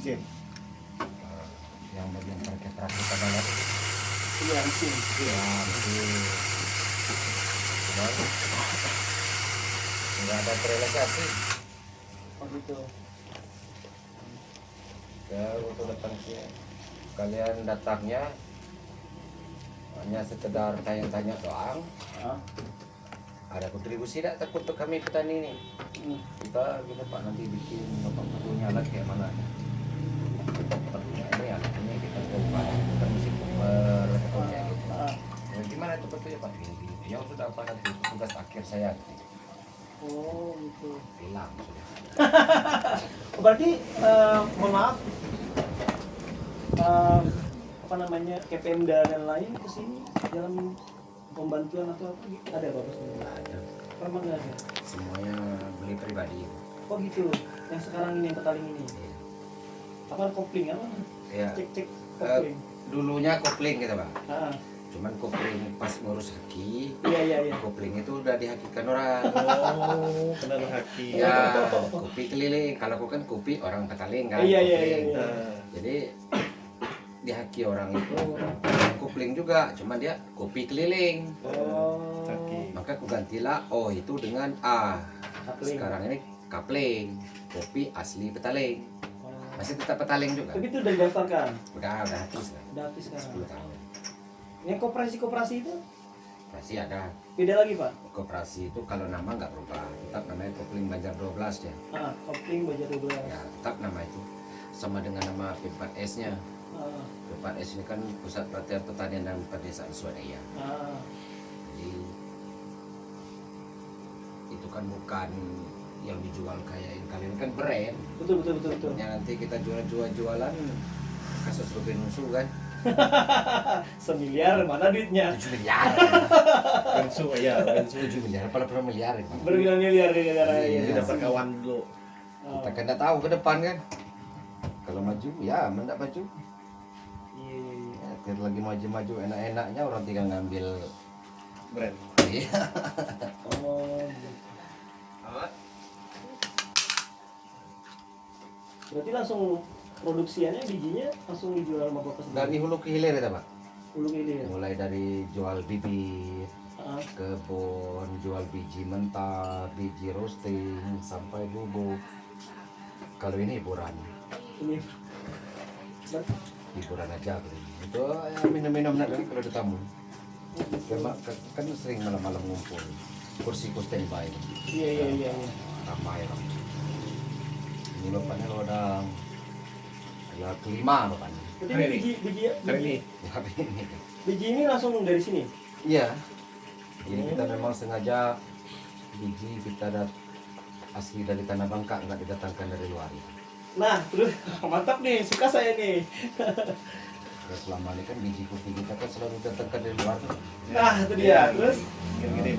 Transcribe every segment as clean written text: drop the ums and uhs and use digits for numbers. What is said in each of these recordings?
Mesin. Yang bagian perakit-perakitan alat. Iya, mesin. Ya, mesin. Cuman nggak ada terrealisasi. Oh gitu. Ya, waktu datang sini kalian datangnya hanya sekedar tanya-tanya doang. Ah. Ada kontribusi tidak untuk kami petani ini? Kita Pak nanti bikin bapak perlunya alat kayak mana? Perlunya ini alat ini kita coba kita mesti perlunya gitu. Ya, gimana itu betulnya Pak? Gini. Ya sudah apa nanti tugas akhir saya. Oh gitu. Hilang sudah. Berarti mohon maaf, apa namanya, Kepemda dan lain kesini dalam pembantuan atau apa ada Bapak sendiri? Ada. Memang nggak ada. Semuanya beli pribadi. Oh gitu. Yang sekarang ini yang petaling ini. Iya. Apa kopling apa? Ya. Cek kopling. Dulunya kopling gitu Pak. Ah. Cuman kopling pas ngurus haki. Iya. Kopling itu udah dihakikan orang. Oh, kenal haki. Ya, kopi keliling. Kalau aku kan kopi orang Petaling kan. Iya. Kopling. Jadi dihaki orang itu kopling juga, cuman dia kopi keliling. Oh. Haki. Maka aku gantilah oh itu dengan A. Kapling. Sekarang ini kapling, kopi asli Petaling. Oh. Masih tetap Petaling juga. Tapi itu udah didaftarkan. Udah habis lah. Udah habis sekarang. 10 tahun. Yang koperasi itu Masih ada. beda lagi Pak. Koperasi itu kalau nama nggak berubah, tetap namanya Kopling Banjar 12 ya. Kopling Bajar 12. Ya, tetap nama itu. Sama dengan nama P4S-nya. P4S ini kan Pusat Pelatihan Pertanian dan Pedesaan Swadaya. Jadi itu kan bukan yang dijual kayak kalian kan brand. Betul. Ya, nanti kita jualan kasus Robin Nusu kan. Semiliar mana duitnya? 7 miliar. Bensu ya, bensu. 7 miliar apa berapa miliar Bang? Bermiliar-miliar di negara Iya. ini. Kita perkawan dulu. Kita kan nggak tahu ke depan kan. Kalau maju ya, mendak maju. Iya. Ya, lagi maju-maju enak-enaknya orang tinggal ngambil. Brand. Iya. Oh. Berarti langsung produksiannya bijinya langsung dijual sama Bapak sendiri. Dari hulu ke hilir ya Pak. Hulu ini ya. Mulai dari jual bibit, Ah. kebun, jual biji mentah, biji roasting, sampai bubuk. Kalau ini hiburan Ini. hiburan aja kalau ini. Itu ya, minum-minum nanti kalau ada tamu. Kan sering malam-malam ngumpul. Kursi-kursi standby. Iya. Ramai orang. Ini bapaknya lodang. Ya kelima bapaknya. Berarti Hari ini ini. Hari ini. Ya, ini. Biji ini langsung dari sini. Iya. Jadi kita memang sengaja biji kita asli dari Tanah Bangka, nggak didatangkan dari luar. Nah, terus mantap nih, suka saya nih. Ya, selama ini kan biji putih kita kan selalu didatangkan dari luar. Nah, itu dia. Terus Gini.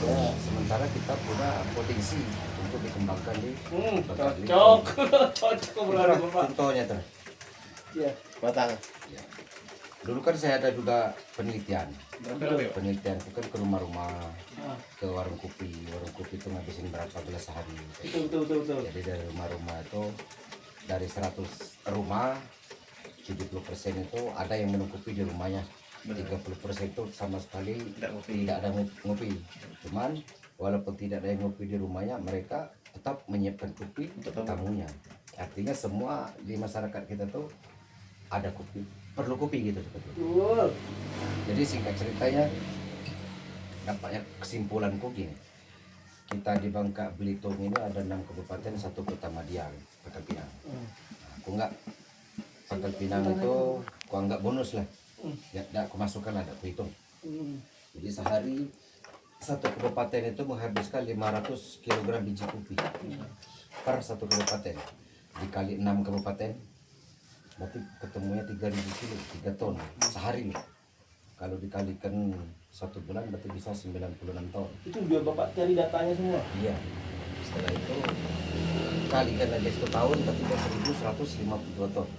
Ya, sementara kita punya potensi untuk dikembangkan di Bangka Belitung. cocok. Cocok berarti Itulah Bapak. contohnya ter. Iya. Batang. Ya. Dulu kan saya ada juga penelitian. Berapa ya? Penelitian itu kan ke rumah-rumah, Ah, ke warung kopi. Warung kopi itu ngabisin berapa gelas sehari. betul. Jadi dari rumah-rumah itu dari 100 rumah 70% itu ada yang minum kopi di rumahnya. 30% itu sama sekali tidak ada ngopi. Cuman walaupun tidak ada yang ngopi di rumahnya, mereka tetap menyiapkan kopi untuk tamunya. Artinya semua di masyarakat kita tuh ada kopi, perlu kopi gitu sebetulnya. Betul. Jadi singkat ceritanya, dampaknya kesimpulanku gini. Kita di Bangka Belitung ini ada 6 kabupaten, 1 kota Madiang, Pangkal Pinang. Aku enggak Pangkal Pinang itu aku anggap bonus lah. Ya, aku masukkan ada aku hitung. Jadi sehari satu kabupaten itu menghabiskan 500 kg biji kopi per satu kabupaten. Dikali 6 kabupaten, berarti ketemunya 3.000 kilo, 3 ton sehari nih. Kalau dikalikan 1 bulan berarti bisa 96 ton. Itu juga Bapak cari datanya semua. Iya. Setelah itu kalikan aja 1 tahun berarti udah 1.152 ton.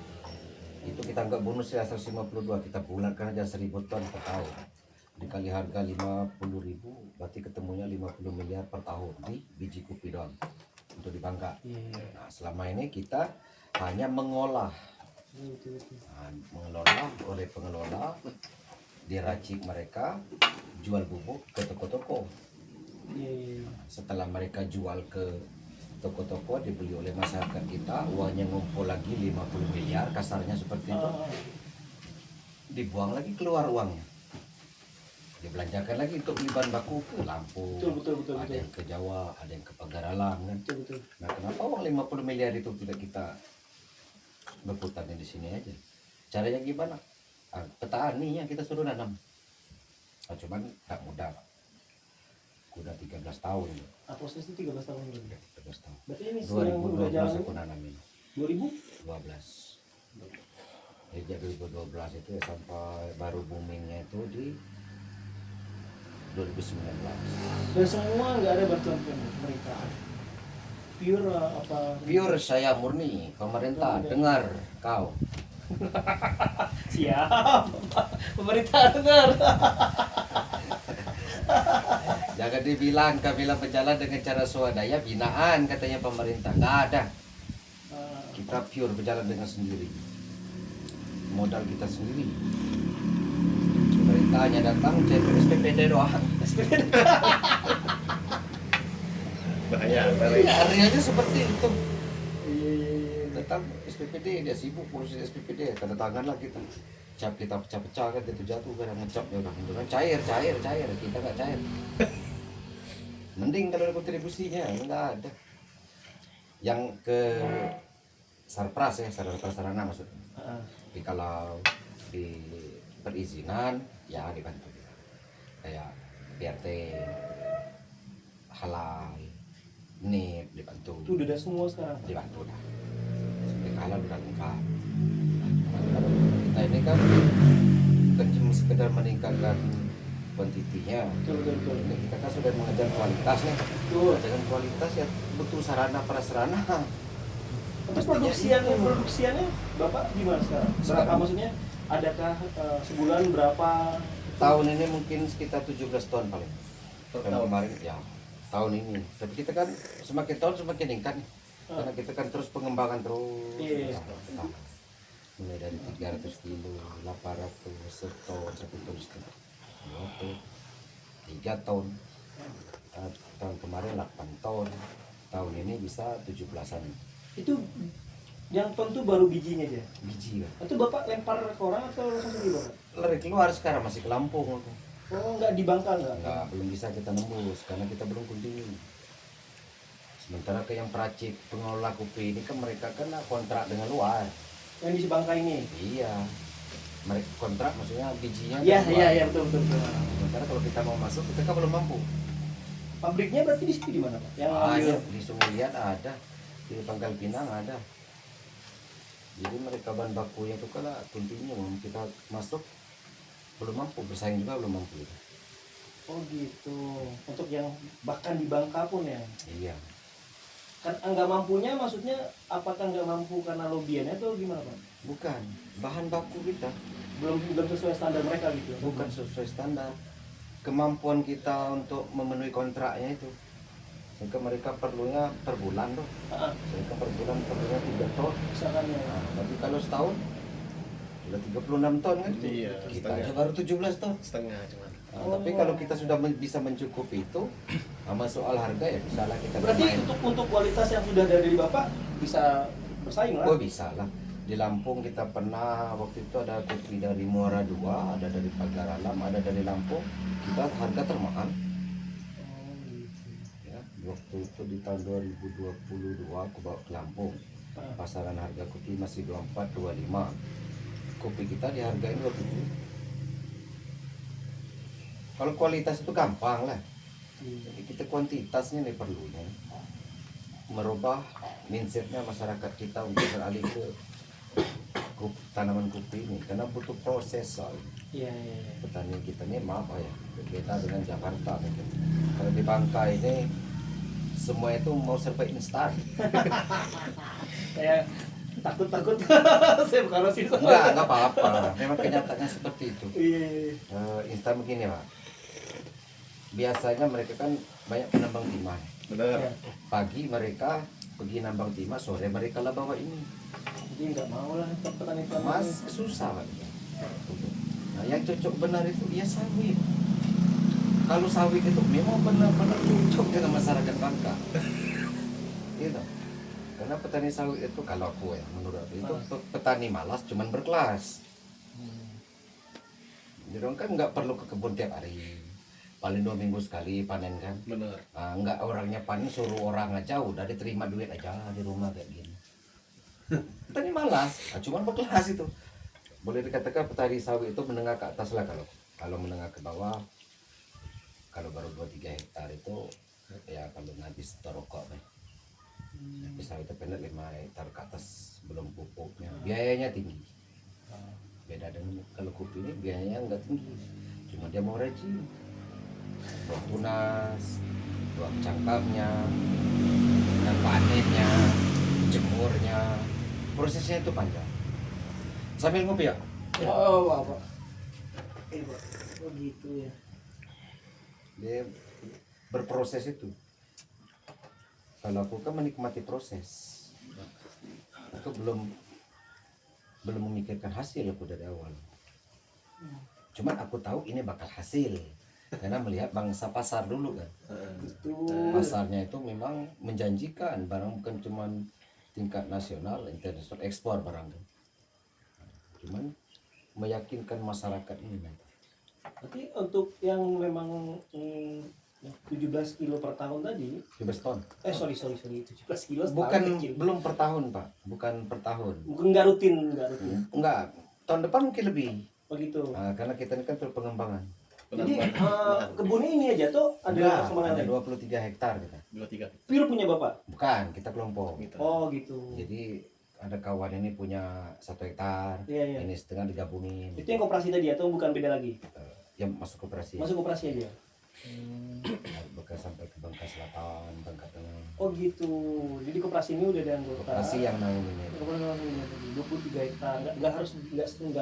Itu kita anggap bonus ya 152, kita bulatkan aja 1.000 ton per tahun. Dikali harga 50.000 berarti ketemunya 50 miliar per tahun di biji kopi doang untuk di Bangka. Nah, selama ini kita hanya mengolah. Betul, betul. Nah, mengelola oleh pengelola, diracik mereka, jual bubuk ke toko-toko. Iya, iya, iya. Setelah mereka jual ke toko-toko, dibeli oleh masyarakat kita, uangnya ngumpul lagi 50 miliar, kasarnya seperti itu. Ah, Dibuang lagi keluar uangnya. Dibelanjakan lagi untuk beli bahan baku ke Lampung. betul, betul, betul, Ada betul. yang ke Jawa, ada yang ke Pagaralam kan. Betul, betul. Nah, kenapa uang 50 miliar itu tidak kita berputarnya di sini aja? Caranya gimana? Petani yang kita suruh nanam. Nah, cuman tak mudah. Udah 13 tahun. Prosesnya 13 tahun dulu. 13 tahun. Berarti ini yang udah 2012 jalan aku nanamin. 2000? 12. Sejak 2012 itu ya sampai baru boomingnya itu di 2019. Dan semua nggak ada bantuan pemerintah. Pure apa? Pure saya murni, pemerintah dengar kau. Siap. Pemerintah dengar. Jangan dibilang kami berjalan dengan cara swadaya binaan katanya pemerintah. Nggak ada. Kita pure berjalan dengan sendiri. Modal kita sendiri. Pemerintah hanya datang cek SPPD doang. Bahaya Iya, artinya seperti itu. Iya, iya, iya. Datang SPPD, dia sibuk ngurusin SPPD, tanda tangan lah kita. Cap kita pecah-pecah kan, itu jatuh kan, ngecapnya udah itu kan cair, kita nggak cair. Mending kalau ada kontribusinya, nggak ada. Yang ke sarpras ya, sarana maksudnya. Ah, Tapi kalau di perizinan, ya dibantu. Kayak PRT, halal, NIP dibantu. itu udah ada semua sekarang. Dibantu dah. Sampai halal udah lengkap. Kalau kita ini kan bukan cuma sekedar meningkatkan kuantitinya. Betul, betul, betul. Ini kita kan sudah mengejar kualitas nih. Betul. Dengan kualitas ya butuh sarana prasarana. Terus produksiannya Bapak gimana sekarang? Berapa Sekarang. maksudnya? Adakah sebulan berapa? Tahun ini mungkin sekitar 17 ton paling. Per Yang tahun. kemarin ya tahun ini. Tapi kita kan semakin tahun semakin meningkat nih. Karena kita kan terus pengembangan terus. Iya. Nah, mulai dari 300 kilo, 800, seton, 1 ton setengah. 2 ton, 3 ton. Tahun kemarin 8 ton. Tahun ini bisa 17-an Itu yang ton tuh baru bijinya aja. biji kan. Itu Bapak lempar ke orang atau langsung sendiri Bapak? Lari keluar sekarang masih ke Lampung aku. Oh, nggak di Bangka nggak? Enggak, belum bisa kita nembus karena kita belum kunjungi. Sementara ke yang peracik pengelola kopi ini kan mereka kan kontrak dengan luar. Yang di Bangka ini? Iya. Mereka kontrak maksudnya bijinya Iya, dari iya, luar. iya, betul, betul, betul. Sementara kalau kita mau masuk kita kan belum mampu. Pabriknya berarti di situ di mana Pak? Yang Ada ambil. di Sungai Liat ada, di Pangkal Pinang ada. Jadi mereka bahan bakunya itu kalau kontinu kita masuk belum mampu, bersaing juga belum mampu. Oh gitu. Untuk yang bahkan di Bangka pun ya. Iya. Kan nggak mampunya maksudnya apakah nggak mampu karena lobiannya atau gimana Pak? Bukan, bahan baku kita Belum sesuai standar mereka gitu. bukan sesuai standar. Kemampuan kita untuk memenuhi kontraknya itu. Sehingga mereka perlunya per bulan tuh. Ah, Sehingga per bulan perlunya 3 ton. misalkan ya. Nah, tapi kalau setahun udah 36 ton kan? Iya, Kita setengah. aja baru 17 ton. Setengah cuman. Nah, tapi kalau kita sudah bisa mencukupi itu, sama soal harga ya bisa lah kita Berarti bermain. untuk kualitas yang sudah ada dari Bapak bisa bersaing lah. Oh bisa lah. Di Lampung kita pernah waktu itu ada kopi dari Muara II, ada dari Pagaralam, ada dari Lampung. Kita harga termahal. Oh, gitu. Ya, waktu itu di tahun 2022 aku bawa ke Lampung. Pasaran harga kopi masih 24, 25. Kopi kita dihargain 27. Kalau kualitas itu gampang lah. Iya. Jadi kita kuantitasnya nih perlunya. Merubah mindsetnya masyarakat kita untuk beralih ke tanaman kopi ini karena butuh proses soalnya. Iya, iya, iya. Petani kita ini maaf ya, berbeda dengan Jakarta mungkin. Kalau di Bangka ini semua itu mau serba instan. Saya takut saya bukan rasis. Enggak apa-apa. Memang kenyataannya seperti itu. Iya, iya. Instan begini Pak. Biasanya mereka kan banyak penambang timah. Benar. Iya. Pagi mereka pergi nambang timah, sore mereka lah bawa ini. Jadi nggak mau lah petani-petani. Mas susah Pak. Nah yang cocok benar itu ya sawit. Kalau sawit itu memang benar-benar cocok dengan masyarakat Bangka. Gitu. Karena petani sawit itu kalau aku ya menurut aku itu petani malas cuman berkelas. Jadi orang kan nggak perlu ke kebun tiap hari. Paling 2 minggu sekali panen kan. Benar. Nah, nggak orangnya panen suruh orang aja udah diterima duit aja di rumah kayak gini. Petani malas, nah, cuman berkelas itu. Boleh dikatakan petani sawit itu menengah ke atas lah kalau menengah ke bawah. Kalau baru 2-3 hektar itu ya kalau habis torokok nih. Tapi sawit itu pendek 5 hektar ke atas belum pupuknya. Biayanya tinggi. Beda dengan kalau kopi ini biayanya enggak tinggi. Cuma dia mau rajin. Buat tunas, buat cangkapnya, dan panennya, jemurnya, prosesnya itu panjang. Sambil ngopi ya? Oh, apa? Pak. Oh gitu ya. Dia berproses itu. Kalau aku kan menikmati proses. Aku belum memikirkan hasil aku dari awal. Cuman aku tahu ini bakal hasil. Karena melihat bangsa pasar dulu kan. Betul. Pasarnya itu memang menjanjikan, barang bukan cuman tingkat nasional, internasional, ekspor barang kan. Cuman meyakinkan masyarakat ini. Berarti untuk yang memang 17 kilo per tahun tadi, 17 ton. sorry 17 kilo setahun Bukan kecil. belum per tahun, Pak. Bukan per tahun. Bukan nggak rutin. Enggak. Tahun depan mungkin lebih. Begitu. Nah, karena kita ini kan pengembangan. Jadi kebun ini aja tuh ada kemana Ada lain? 23 hektar kita. 2-3. Pure punya bapak? Bukan, kita kelompok. Gitu. Oh gitu. Jadi ada kawan ini punya 1 hektar, Iya, iya. ini setengah digabungin. Itu yang koperasi tadi atau bukan beda lagi? Yang masuk koperasi. Masuk koperasi aja. Bekas sampai ke Bangka Selatan, Bangka Tengah. Oh gitu. Jadi koperasi ini udah ada anggota. Koperasi yang nanggung ini. Koperasi 23 hektar. Nggak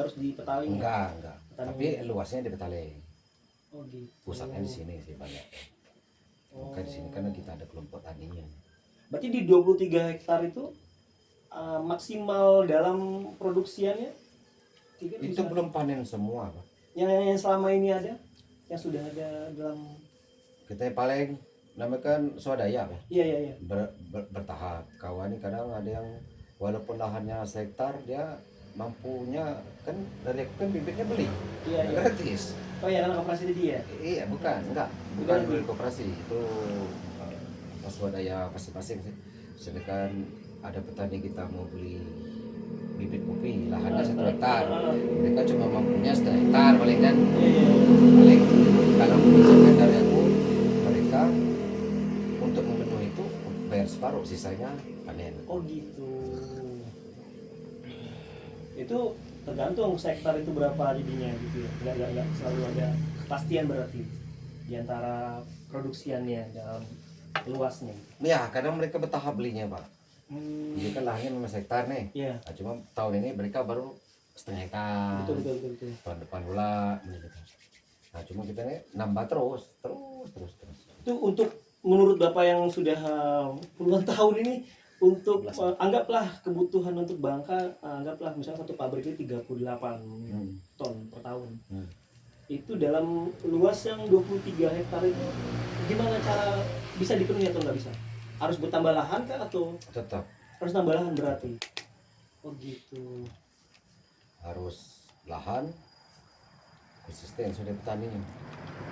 harus di Petaling. Enggak. Petani. Tapi luasnya di Petaling. Oh gitu. Pusatnya di sini sih banyak. Maka di sini karena kita ada kelompok taninya. Berarti di 23 hektar itu maksimal dalam produksiannya? Itu belum panen semua, Pak. Yang selama ini ada? Yang sudah ada dalam... Kita yang paling namanya kan swadaya, Pak. Iya. Bertahap. Kawan ini kadang ada yang walaupun lahannya sehektar dia mampunya kan dari aku kan bibitnya beli. Iya. Gratis. Oh ya, karena koperasi tadi ya? Iya, bukan dari koperasi itu swadaya masing-masing sih. Sedangkan ada petani kita mau beli bibit kopi lahannya 1 hektar, mereka cuma mampunya 1 hektar paling kan. Iya. Paling kalau misalkan dari aku mereka untuk memenuhi itu bayar separuh, sisanya panen. Oh gitu. Itu tergantung hektar itu berapa jadinya gitu ya. Nggak selalu ada kepastian berarti di antara produksiannya dalam luasnya. Ya, kadang mereka bertahap belinya, Pak. Jadi kan lahannya memang 1 hektar nih. Iya. Nah, cuma tahun ini mereka baru 1/2 hektar. Betul. Tahun depan pula begitu. Nah, cuma kita ini nambah terus. Itu untuk menurut Bapak yang sudah puluhan tahun ini untuk anggaplah kebutuhan untuk Bangka, anggaplah misalnya satu pabrik itu 38 ton per tahun. Itu dalam luas yang 23 hektar itu gimana cara bisa dipenuhi atau nggak bisa? Harus bertambah lahan kah atau Tetap harus tambah lahan berarti? Oh gitu. harus lahan konsisten sudah petaninya.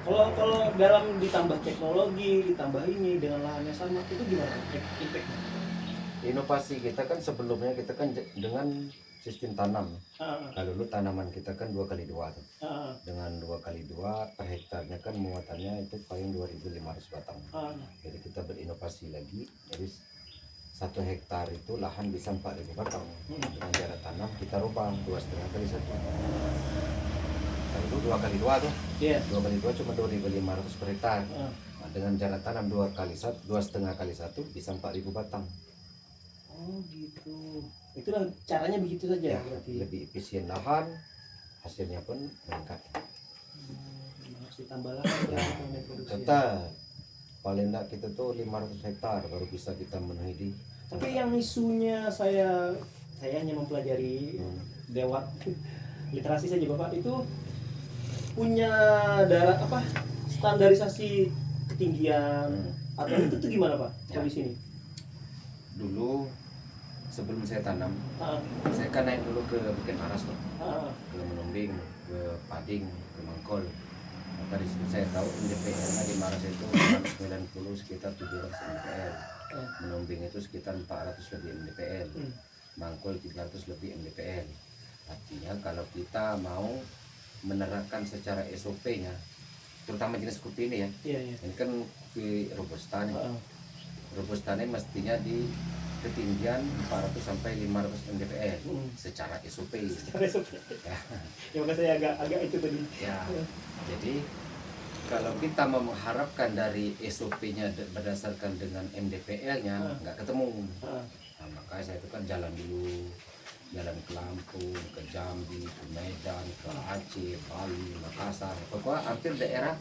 Kalau dalam ditambah teknologi, ditambah ini dengan lahannya sama, itu gimana impact-nya? Inovasi kita kan sebelumnya kita kan dengan sistem tanam. Ah, Kalau dulu tanaman kita kan 2x2 tuh. ah, Dengan 2x2 per hektarnya kan muatannya itu paling 2.500 batang. ah. Jadi kita berinovasi lagi. Jadi 1 hektar itu lahan bisa 4.000 batang. Dengan jarak tanam kita rubah 2,5 x 1. Kalau dulu 2x2 tuh. Iya. 2x2 cuma 2.500 per hektar. Ah. Nah, dengan jarak tanam 2,5 x 1 bisa 4.000 batang. Oh gitu. Itulah caranya begitu saja Ya, berarti. lebih efisien lahan, hasilnya pun meningkat. Harus ditambah lahan Ya, untuk produksi. tetap paling enggak kita tuh 500 hektar baru bisa kita menuhi di. Tapi yang isunya saya saya hanya mempelajari lewat literasi saja Bapak itu punya darah apa standarisasi ketinggian atau itu tuh gimana Pak kalau di sini? Dulu sebelum saya tanam, Ah, saya kan naik dulu ke Bukit Maras tuh, ah, ke Menumbing, ke Pading, ke Mangkol. Maka di situ saya tahu MDPL-nya di Maras itu 90 sekitar 700 MDPL. ah, Menumbing itu sekitar 400 lebih MDPL. hmm, Mangkol 300 lebih MDPL. Artinya kalau kita mau menerapkan secara SOP-nya, terutama jenis kopi ini ya, iya iya. ini kan kopi Robusta nih. Ah, Robusta ini mestinya di ketinggian 400 sampai 500 mdpl secara SOP. secara seperti Ya, ya makanya saya agak itu tadi. ya. Jadi kalau kita mau mengharapkan dari SOP-nya berdasarkan dengan MDPL-nya nggak ketemu. Ah, Nah, makanya saya itu kan jalan dulu, jalan ke Lampung, ke Jambi, ke Medan, ke Aceh, Bali, Makassar, pokoknya hampir daerah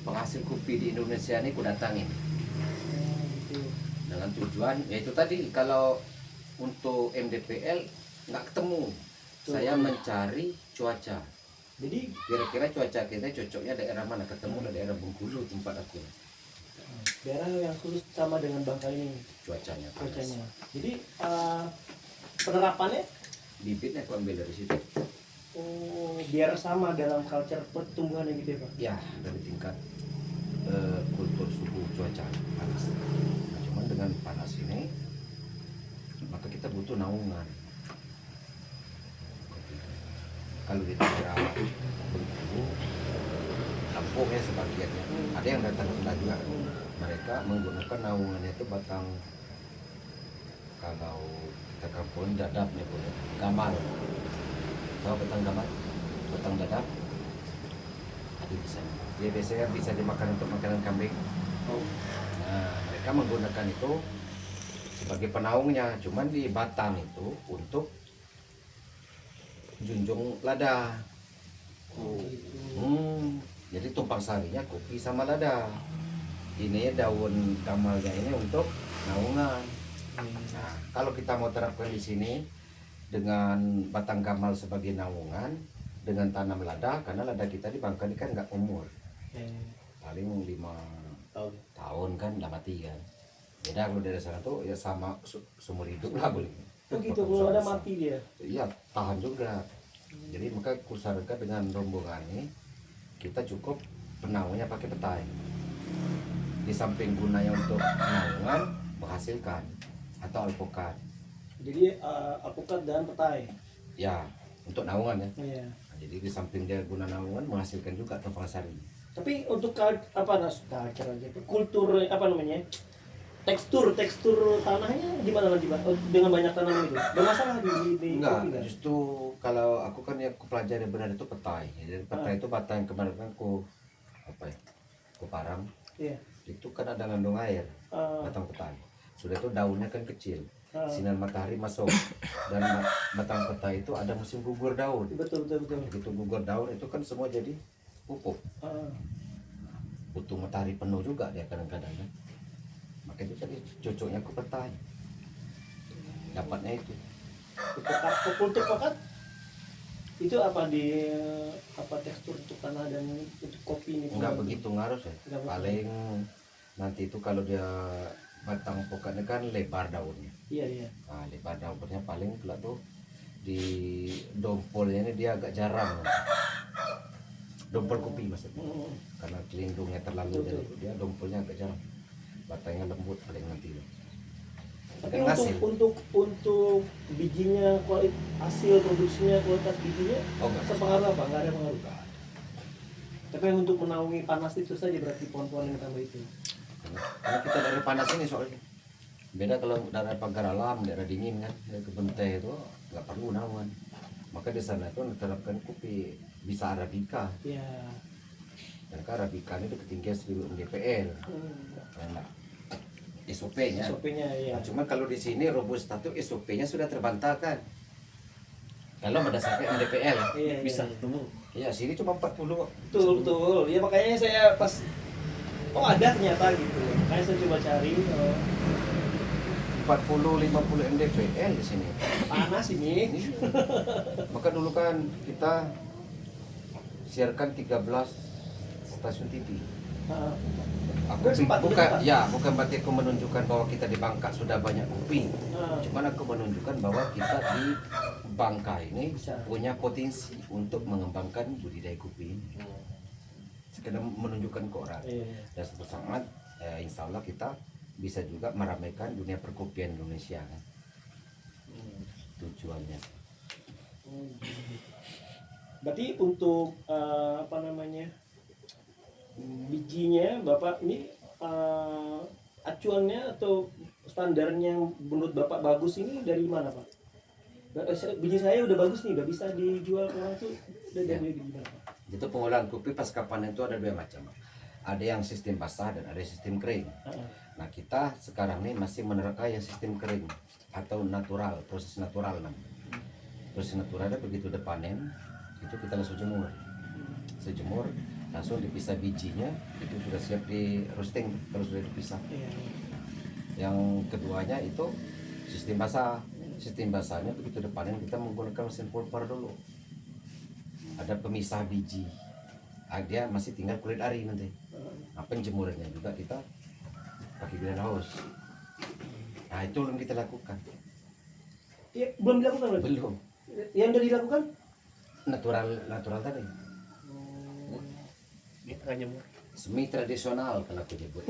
penghasil kopi di Indonesia ini ku datangin gitu. dengan tujuan yaitu tadi kalau untuk MDPL nggak ketemu, saya mencari cuaca. Jadi Kira-kira cuaca kita cocoknya daerah mana, ketemu daerah Bengkulu tempat aku daerah yang khusus sama dengan Bangka ini cuacanya panas. cuacanya. Jadi penerapannya Bibitnya aku ambil dari situ. biar sama dalam culture pertumbuhannya gitu ya Pak. Ya, dari tingkat kultur suhu cuaca panas. Nah, cuman dengan panas ini, maka kita butuh naungan. Kalau kita kira Bengkulu, Lampung ya sebagiannya, ada yang datang ke juga. Mereka menggunakan naungannya itu batang, kalau kita kampung dadapnya pun gamal. Tahu batang gamal? Batang dadap ada di sana. Dia biasanya bisa dimakan untuk makanan kambing. Nah, mereka menggunakan itu sebagai penaungnya, cuman di batang itu untuk junjung lada. Jadi tumpang sarinya kopi sama lada. Ini daun gamalnya ini untuk naungan. Nah, kalau kita mau terapkan di sini dengan batang gamal sebagai naungan, dengan tanam lada, karena lada kita di Bangka ini kan nggak umur, paling 5 tahun kan udah mati kan. Beda kalau dari sana tuh ya sama seumur hidup lah boleh. Oh gitu, kalau ada mati dia. Iya, tahan juga. Jadi maka kusarankan dengan rombongan ini kita cukup penaungnya pakai petai. Di samping gunanya untuk naungan menghasilkan atau alpukat. Jadi alpukat dan petai. Ya, untuk naungan ya. Iya. Nah, jadi di samping dia guna naungan menghasilkan juga tumpang sari. Tapi untuk kultur apa namanya? Tekstur tanahnya gimana nanti Pak? Dengan banyak tanaman itu. Bermasalah di Enggak, kopi, nggak? justru kalau aku kan yang aku pelajari benar itu petai. Jadi petai itu bata yang kemarin kan ku apa ya? Ku parang. Iya. Itu kan ada ngandung air, Ah, batang petai. Sudah itu daunnya kan kecil. Sinar matahari masuk dan batang petai itu ada musim gugur daun. betul. Begitu gugur daun itu kan semua jadi pupuk. Ah, Butuh matahari penuh juga dia kadang-kadang kan. Maka itu tadi cocoknya ke petai. Dapatnya itu. kultur pekat itu apa di apa tekstur untuk tanah dan untuk kopi ini? Enggak begitu ngaruh ya. Enggak Paling nanti itu kalau dia batang pokoknya kan lebar daunnya. Iya. Nah, lebar daunnya paling pula tuh di dompolnya ini dia agak jarang. Dompol kopi maksudnya. Karena pelindungnya terlalu Betul. jadi dia dompolnya agak jarang. Batangnya lembut paling nanti. Tapi Dan hasil. untuk bijinya, hasil produksinya, kualitas bijinya Oh, enggak. sepengaruh apa? Enggak ada pengaruh. Tapi untuk menaungi panas itu saja berarti pohon-pohon yang tambah itu. Karena kita dari panas ini soalnya. Beda kalau daerah pagar alam, daerah dingin kan, dari kebun teh itu nggak perlu naungan. Maka di sana itu diterapkan kopi bisa arabica. Ya. Dan arabica itu ketinggian 1000 mdpl. Karena SOP-nya. SOP-nya ya. Nah, cuma kalau di sini robusta itu SOP-nya sudah terbantahkan. Kalau berdasarkan MDPL Iya, Bisa iya. temu. ya sini cuma 40. Betul. Ya makanya saya pas ada ternyata gitu. Makanya saya coba cari. 40-50 mdpl di sini. Panas ini. Maka dulu kan kita siarkan 13 stasiun TV. Heeh. Aku Sempat bukan juga, Pak? ya, bukan berarti aku menunjukkan bahwa kita di Bangka sudah banyak kopi. Heeh. Cuman aku menunjukkan bahwa kita di Bangka ini Bisa. punya potensi untuk mengembangkan budidaya kopi ini. Sekedar menunjukkan ke orang. Iya. Dan suatu saat insya Allah kita bisa juga meramaikan dunia perkopian Indonesia kan. Tujuannya. Oh, gitu. Berarti untuk apa namanya, bijinya Bapak ini acuannya atau standarnya yang menurut Bapak bagus ini dari mana, Pak? Biji saya udah bagus nih, udah bisa dijual ke orang tuh, udah Ya. dari gimana, Pak? Itu pengolahan kopi pasca panen itu ada dua macam. Ada yang sistem basah dan ada sistem kering. Heeh. Nah kita sekarang ini masih menerapkan yang sistem kering atau natural, proses natural namanya. Proses naturalnya begitu udah panen itu kita langsung jemur, sejemur langsung dipisah bijinya, itu sudah siap di roasting kalau sudah dipisah. Iya. Yang keduanya itu sistem basah. Sistem basahnya begitu udah panen kita menggunakan mesin pulper dulu. Ada pemisah biji. Dia masih tinggal kulit ari nanti. Nah, penjemurannya juga kita pakai greenhouse. Nah itu belum kita lakukan. Ya, belum dilakukan berarti? Belum. Yang udah dilakukan? Natural tadi. Ini tengah jemur. Semi tradisional kalau aku nyebut.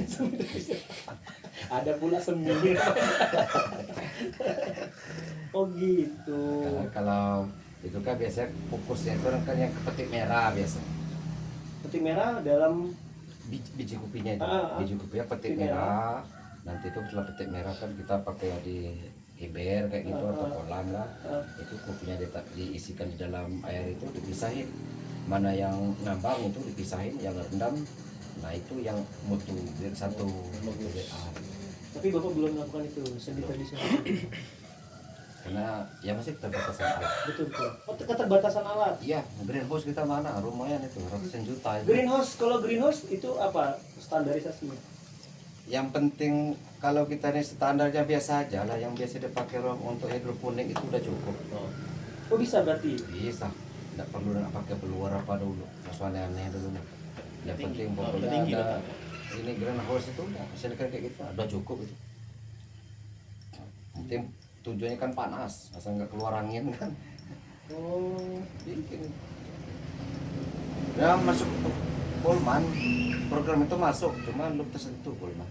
Ada pula sendiri. Oh gitu. Kalau itu kan biasanya fokusnya itu kan yang ke petik merah biasa. Petik merah dalam Biji kopinya itu. Ah. Biji kopinya petik Petik merah. Nanti itu setelah petik merah kan kita pakai di ember kayak gitu atau kolam lah. Itu kopinya diisikan di dalam air itu dipisahin. Mana yang ngambang itu dipisahin, yang rendam. Nah itu yang mutu satu mutu BA. tapi Bapak belum melakukan itu seni tradisional. Karena ya masih keterbatasan alat. Betul betul. Oh, keterbatasan alat. Iya, greenhouse kita mana? Lumayan itu, ratusan juta itu. Greenhouse, kalau greenhouse itu apa standarisasinya? Yang penting kalau kita ini standarnya biasa aja lah, yang biasa dipakai untuk hidroponik itu udah cukup. Oh bisa berarti. Bisa, tidak perlu nak pakai peluar apa dulu, maksudnya aneh dulu. Yang penting pokoknya tinggi ada ini greenhouse itu, misalnya kayak gitu, udah cukup itu. Penting tujuannya kan panas, asal nggak keluar angin kan. Oh, Bikin. Ya masuk Polman, program itu masuk, cuma belum tersentuh Polman.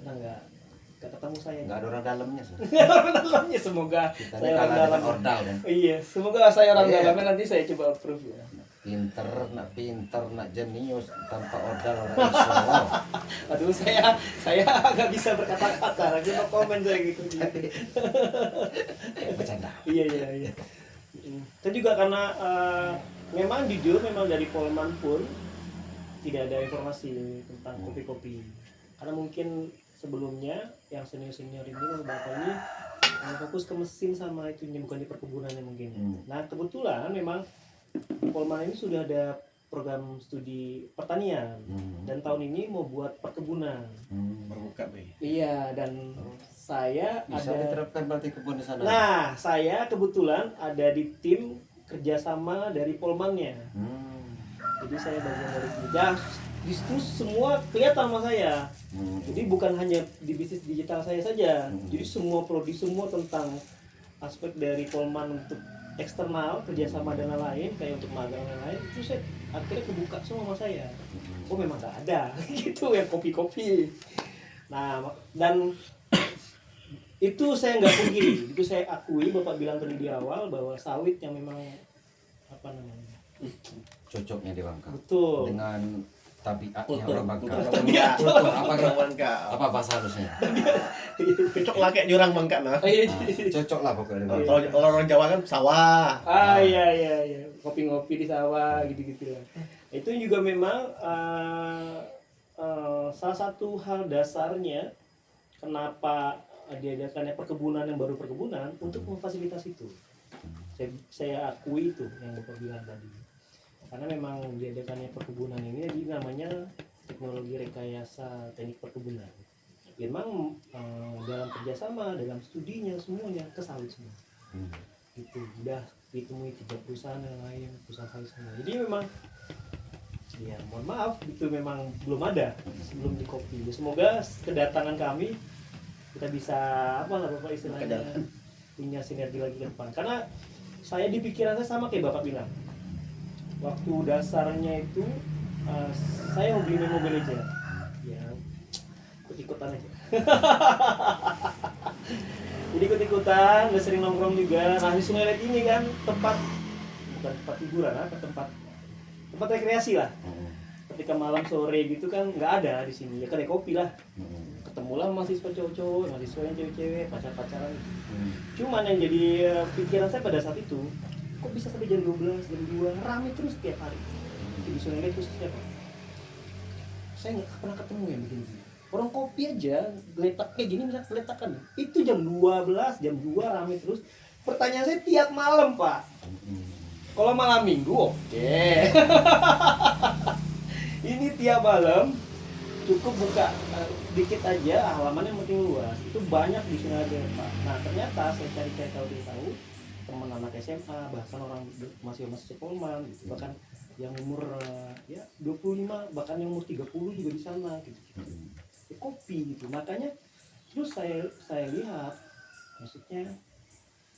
karena nggak ketemu saya. Nggak ada orang dalamnya sih. Orang dalamnya semoga Kita saya ini orang kalah dengan dalam. ordal kan. Iya, semoga saya orang Iya. dalamnya nanti saya coba approve ya. Pinter, nak jenius tanpa ordal orang insya Allah. Aduh saya agak bisa berkata-kata, lagi no komen saya gitu. Bercanda. Iya. Itu juga karena memang jujur memang dari Polman pun tidak ada informasi tentang kopi-kopi. Karena mungkin sebelumnya yang senior-senior ini beberapa ini fokus ke mesin sama itunya, bukan di perkebunannya mungkin. Nah kebetulan memang di Polman ini sudah ada program studi pertanian dan tahun ini mau buat perkebunan. Berbuka, Be. Iya, dan saya Bisa ada. diterapkan berarti kebun di sana. Nah, saya kebetulan ada di tim kerjasama dari Polmannya. Jadi saya bagian dari tim. Ya, justru semua kelihatan sama saya. Jadi bukan hanya di bisnis digital saya saja. Jadi semua prodi semua tentang aspek dari Polman untuk eksternal, kerjasama dan lain-lain, kayak untuk magang dan lain-lain, itu saya akhirnya kebuka semua sama saya. Oh memang nggak ada, gitu yang kopi-kopi. Nah, dan itu saya nggak pungkiri, itu saya akui. Bapak bilang tadi di awal bahwa sawit yang memang apa namanya, Cocoknya di Bangka. betul. Dengan tabiatnya Kultur. orang Bangka. Tabiat. Kultur apa Orang Bangka. apa bahasa halusnya? Cocok lah kayak jurang Bangka nah. Cocok lah pokoknya di Bangka. Kalau orang Jawa kan sawah. Iya, kopi-ngopi di sawah gitu-gitu ya. Itu juga memang salah satu hal dasarnya kenapa diadakannya perkebunan yang baru perkebunan untuk memfasilitasi itu. Saya akui itu yang Bapak bilang tadi. Karena memang diadakannya perkebunan ini jadi namanya teknologi rekayasa teknik perkebunan. ya memang dalam kerjasama, dalam studinya semuanya ke sawit semua. Gitu udah ditemui 3 perusahaan yang lain, perusahaan sawit semua. Jadi memang ya mohon maaf itu memang belum ada sebelum di kopi. Ya, semoga kedatangan kami kita bisa apa lah bapak istilahnya punya sinergi lagi ke depan. Karena saya di pikiran saya sama kayak bapak bilang. Waktu dasarnya itu saya mau beli mobil aja, ya ikut-ikutan aja. Jadi ikut-ikutan, udah sering nongkrong juga. Nah di Sungai Liat ini kan tempat bukan tempat hiburan, tempat rekreasi lah. Ketika malam sore gitu kan nggak ada di sini, ya kedai kopi lah. Ketemulah mahasiswa cowok-cowok, mahasiswa yang cewek-cewek, pacar-pacaran gitu. Cuman yang jadi pikiran saya pada saat itu, kok bisa sampai jam 12, jam 2 rame terus tiap hari. Di Sungai Liat khususnya Pak. Saya nggak pernah ketemu yang begini. Orang kopi aja geletak kayak gini misalnya geletakan. Itu jam 12, jam 2 rame terus. Pertanyaan saya tiap malam, Pak. Kalau malam Minggu oke. Ini tiap malam cukup buka dikit aja halaman yang penting luas. Itu banyak di Sungai Liat, Pak. Nah, ternyata saya cari-cari tahu teman anak SMA, bahkan orang masih sekolah gitu. Bahkan yang umur ya 25, bahkan yang umur 30 juga di sana gitu. Ya, kopi gitu. Makanya terus saya lihat maksudnya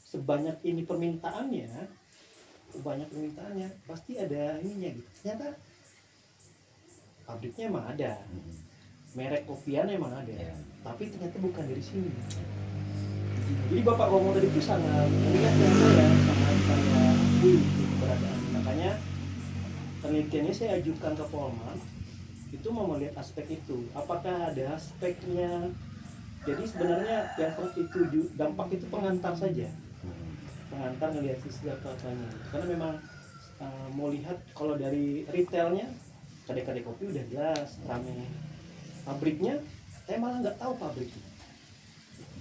sebanyak ini permintaannya pasti ada ininya gitu. Ternyata pabriknya emang ada, merek kopian emang ada, tapi ternyata bukan dari sini. Jadi bapak ngomong tadi itu sangat mengingatkan saya, sangat saya akui keberadaan. Makanya penelitiannya saya ajukan ke Polman, itu mau melihat aspek itu. Apakah ada aspeknya? Jadi sebenarnya yang seperti itu dampak itu pengantar saja, pengantar ngelihat sisi apa-apanya. Karena memang mau lihat kalau dari retailnya, kedai-kedai kopi udah jelas rame. Pabriknya, saya malah nggak tahu pabriknya.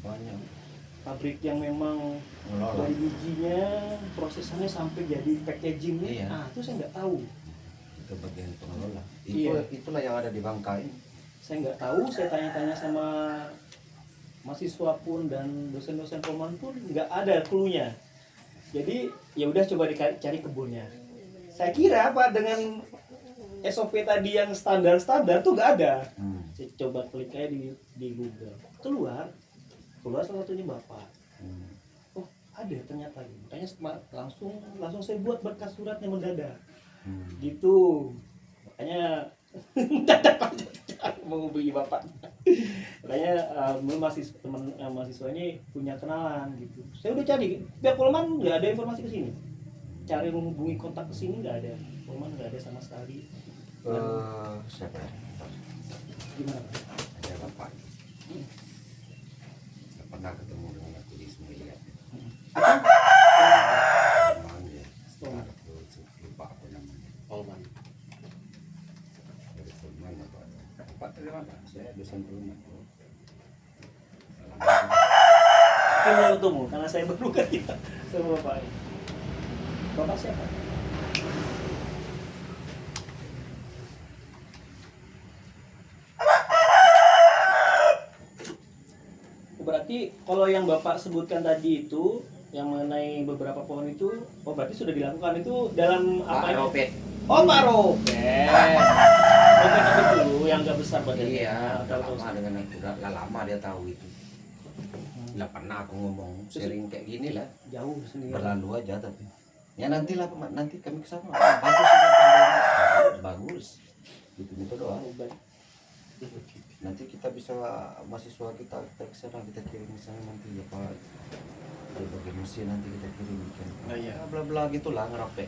Banyak. Pabrik yang memang dari bijinya prosesnya sampai jadi packagingnya, itu saya nggak tahu. Itu bagian pengelola. Itulah yang ada di Bangka ini. Saya nggak tahu. Saya tanya-tanya sama mahasiswa pun dan dosen-dosen Polman pun nggak ada clue-nya. Jadi ya udah coba dicari kebunnya. Saya kira apa dengan SOP tadi yang standar tuh nggak ada. Saya coba klik aja di Google, keluar salah satunya bapak. Oh ada ternyata, makanya langsung saya buat berkas suratnya mendadak. Gitu, makanya mendadak mau beli bapak. Makanya teman mahasiswa ini punya kenalan gitu. Saya udah cari, pihak Polman nggak ada informasi ke sini. Cari menghubungi kontak ke sini nggak ada. Polman nggak ada sama sekali. Siapa? Gimana? Ada bapak. Nggak pernah ketemu dengan aku di Sungai Liat. Lupa apa namanya. Polman. Dari Polman apa? Bapak dari mana? Saya dosen Polman. Kita ketemu karena saya baru kerja sama bapak. Bapak siapa? Berarti kalau yang bapak sebutkan tadi itu yang mengenai beberapa pohon itu, berarti sudah dilakukan itu dalam apa? Pak Ropet. Oh Pak Ropet. Ropet apa dulu yang agak besar badannya? Iya, udah lama dengan aku, udah lama dia tahu itu. Nggak pernah aku ngomong sering kayak gini lah. Jauh sendiri. Berlalu aja tapi. Ya nantilah nanti kami kesana. Bagus ini bagus. Gitu doang. Nanti kita bisa mahasiswa kita kesana, kita kirim misalnya nanti ya Pak. Dari bagian mesin nanti kita kirim kan. Nah, iya. Bla bla gitulah ngerapek.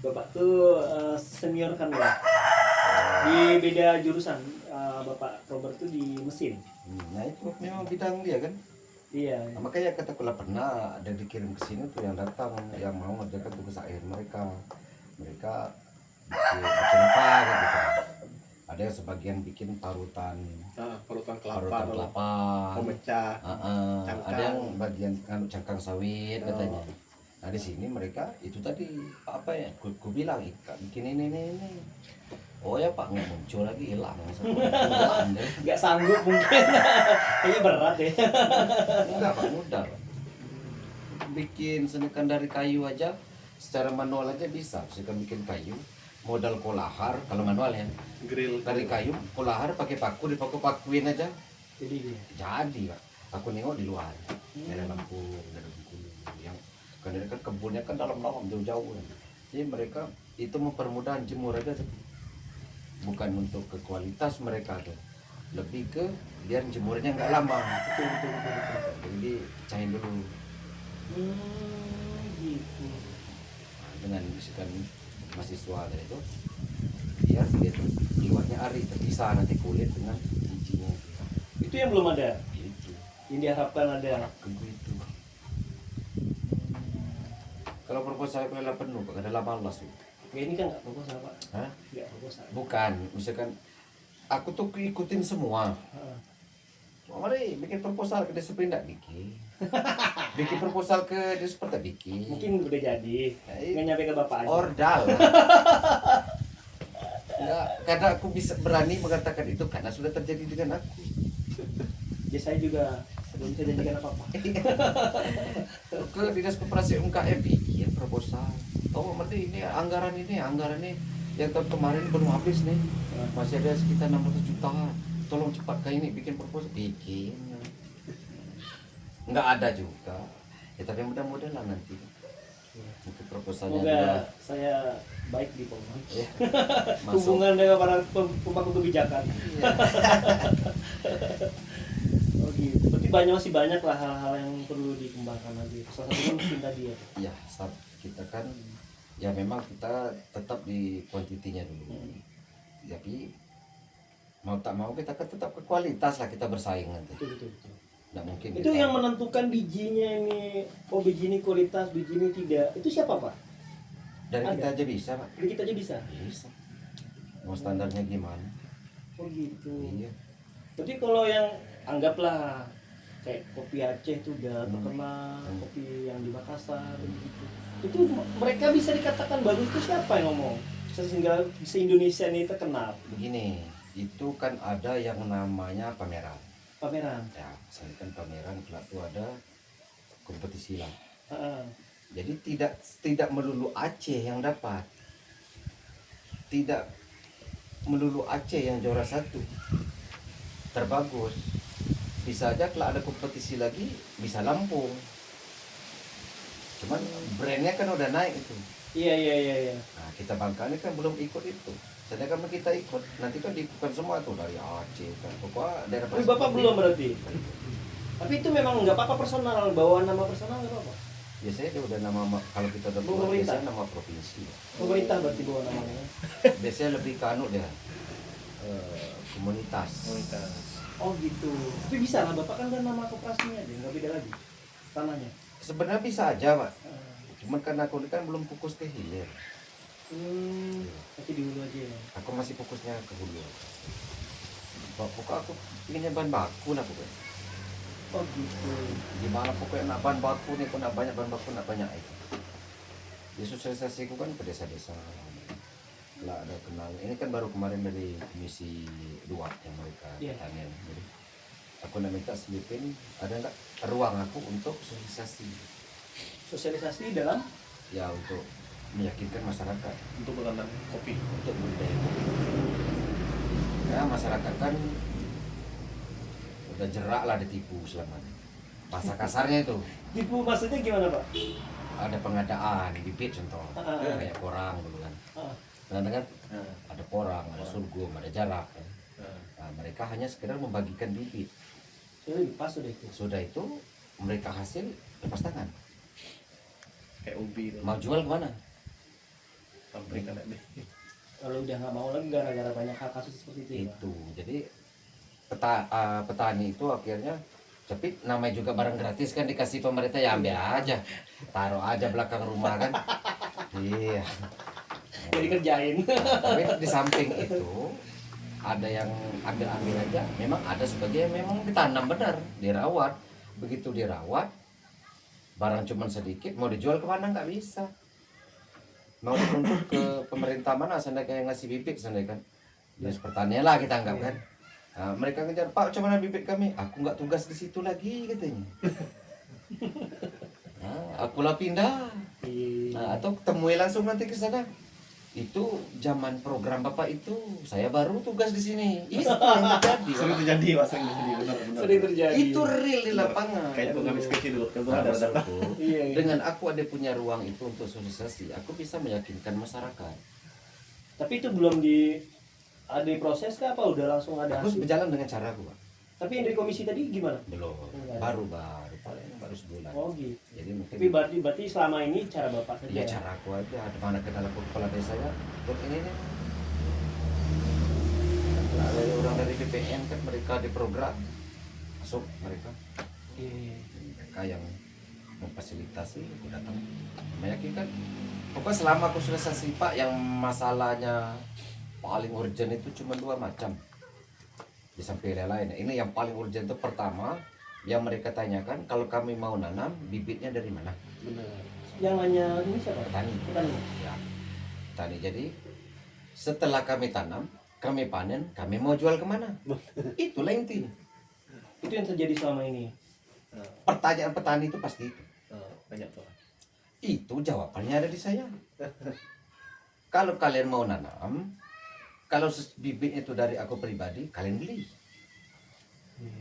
Bapak tuh senior kan ya. Di beda jurusan. Bapak Robert tuh di mesin. Nah itu memang bidang dia kan. Iya. Nah, makanya katakanlah pernah ada dikirim ke sini tuh yang datang yang mau ngerjakan tugas akhir mereka bikin apa gitu. Ada yang sebagian bikin parutan kelapa, pemecah, ada yang bagian cangkang sawit katanya. Nah di sini mereka itu tadi apa ya? Ku bilang bikin ini. Oh ya Pak, nggak muncul lagi, hilang. Hilang deh. Nggak sanggup mungkin. Kayaknya berat ya. Enggak Pak, mudah Pak. Bikin senekan dari kayu aja, secara manual aja bisa. Misalkan bikin kayu, modal kolahar, kalau manual ya. Grill Dari kayu, kolahar pakai paku, dipaku-pakuin aja. Jadi dia. Jadi Pak, aku nengok di luar. Dari Lampung, dari Bengkulu. Yang kan kebunnya kan dalam-dalam, jauh-jauh. Jadi mereka itu mempermudah jemur aja tuh. Bukan untuk ke kualitas mereka tuh, lebih ke biar jemurnya nggak lama. Betul, betul, betul, betul. Jadi cahin dulu. Gitu. Nah, dengan misalkan mahasiswa dari itu, biar dia tuh luarnya ari terpisah nanti kulit dengan bijinya Itu yang belum ada. itu. Yang diharapkan ada. Tunggu itu. Kalau proposal kalau penuh, Pak, ada 18 tuh. Ya ini kan nggak proposal Pak. Hah? Nggak proposal. Bukan, misalkan aku tuh ikutin semua. Heeh. Mari bikin proposal ke disiplin enggak bikin. Bikin proposal ke disiplin tak bikin. Mungkin udah jadi. Nggak nyampe ke bapak aja. Ordal. Enggak, karena aku bisa berani mengatakan itu karena sudah terjadi dengan aku. Ya saya juga belum bisa janjikan apa-apa. Ke dinas koperasi UMKM bikin proposal. Oh, berarti ini anggaran ini yang tahun kemarin belum habis nih. Masih ada sekitar 600 juta. Tolong cepat kayak ini bikin proposal, bikin. Enggak ada juga. Ya tapi mudah-mudahan lah nanti. Mungkin proposalnya Semoga adalah saya baik di Polman. ya, masuk. Hubungan dengan para pemangku kebijakan. Oh gitu. Berarti masih banyak lah hal-hal yang perlu dikembangkan lagi. Salah satunya mungkin tadi ya. Ya, saat kita kan ya memang kita tetap di kuantitinya dulu. Tapi mau tak mau kita kan tetap ke kualitas lah, kita bersaing nanti. Betul, betul, betul. Nggak mungkin Itu kita- yang menentukan bijinya ini, oh biji ini kualitas, biji ini tidak. Itu siapa Pak? dari ada. kita aja bisa, Pak. Jadi kita aja bisa. Bisa. Mau standarnya gimana? Oh gitu. Iya. Berarti kalau yang anggaplah kayak kopi Aceh itu udah terkenal, kopi yang di Makassar begitu. Itu mereka bisa dikatakan bagus itu siapa yang ngomong? Sehingga se-Indonesia ini terkenal. Begini, itu kan ada yang namanya pameran. Pameran. Ya, misalnya kan pameran kelak itu ada kompetisi lah. Heeh. Jadi tidak melulu Aceh yang dapat. Tidak melulu Aceh yang juara satu. Terbagus. Bisa aja kalau ada kompetisi lagi bisa Lampung. Cuman brandnya kan udah naik itu. Iya, iya, iya, iya. Nah, kita Bangka ini kan belum ikut itu. Sedangkan kalau kita ikut, nanti kan diikutkan semua tuh dari Aceh kan. Pokoknya daerah Tapi Bapak Pasir belum Putih. berarti. Tapi itu memang nggak apa-apa personal, bawa nama personal nggak apa-apa. Biasanya dia udah kalau kita udah keluar, Pemerintah. biasanya nama provinsi. Pemerintah berarti bawa namanya. Biasanya lebih ke anu dia. Komunitas. Oh gitu. Tapi bisa lah, Bapak kan nama koperasinya aja, nggak beda lagi tanahnya. Sebenarnya bisa aja, Pak. Heeh. Cuman karena aku ini kan belum fokus ke hilir. Tapi di hulu aja ya. Aku masih fokusnya ke hulu. Pokoknya aku inginnya bahan baku lah pokoknya. Oh gitu. Gimana pokoknya nak bahan baku nih, aku nak banyak bahan baku, nak banyak itu. Di sosialisasi aku kan ke desa-desa. Lah ada kenal. Ini kan baru kemarin dari komisi 2 yang mereka Iya. pertanian. Jadi aku nak minta selipin ada nggak ruang aku untuk sosialisasi. Sosialisasi dalam Ya untuk meyakinkan masyarakat untuk menanam kopi. untuk budidaya kopi. Ya masyarakat kan udah jerak lah ditipu selama ini. Bahasa kasarnya itu tipu maksudnya gimana Pak? ada pengadaan bibit contoh Ah, kayak porang dulu kan. Ah, Nah, kan Nah, ada porang, ada sorghum, ada jarak kan. nah. Nah, mereka hanya sekedar membagikan bibit. sudah pas sudah itu. Sudah itu mereka hasil lepas tangan. Kayak ubi tuh. Mau jual kemana? Sampai kan deh. Kalau udah nggak mau lagi gara-gara banyak hal kasus seperti itu. Ya, Pak. Itu. Jadi petani itu akhirnya tapi namanya juga barang gratis kan dikasih pemerintah ya ambil aja. Taruh aja belakang rumah kan. Iya. Jadi kerjain. Tapi di samping itu ada yang ambil aja. Memang ada sebagian memang ditanam benar, dirawat. Begitu dirawat, barang cuman sedikit, mau dijual kemana nggak bisa. mau dituntut ke pemerintah mana sandai kayak ngasih bibit sandai kan. Dinas pertanian lah kita anggap kan. Nah, mereka ngejar, Pak, coba mana bibit kami? Aku nggak tugas di situ lagi katanya. Nah, akulah pindah. Nah, atau temui langsung nanti ke sana. Itu zaman program Bapak itu, saya baru tugas di sini. Itu yang terjadi. Sering terjadi, Pak, sering terjadi. Benar. Sering terjadi. Itu real di lapangan. Kayak aku ngambil skripsi dulu, kan Nah, ada data. maksudku, Iya, iya. dengan aku ada punya ruang itu untuk sosialisasi, aku bisa meyakinkan masyarakat. Tapi itu belum ada proses kah apa udah langsung ada Aku hasil? berjalan dengan cara aku, Pak. Tapi yang dari komisi tadi gimana? Belum, Enggak. baru sebulan. Oh gitu. Jadi mungkin Tapi berarti selama ini cara bapak saja. ya cara aku aja, ada mana kenal aku kepala desa ya, untuk ini nih. Ada orang dari BPN kan mereka di program masuk mereka. Iya. Mereka yang memfasilitasi aku datang meyakinkan. Pokoknya selama aku sosialisasi Pak, yang masalahnya paling urgent itu cuma 2 macam. Di samping yang lain, ini yang paling urgent itu pertama yang mereka tanyakan, kalau kami mau nanam bibitnya dari mana? Benar. Yang nanya ini siapa? Petani. Petani. Ya, petani. Jadi setelah kami tanam, kami panen, kami mau jual kemana? Itulah intinya. Itu yang terjadi selama ini. Pertanyaan petani itu pasti itu. Banyak tuh. Itu jawabannya ada di saya. Kalau kalian mau nanam, kalau bibit itu dari aku pribadi, kalian beli.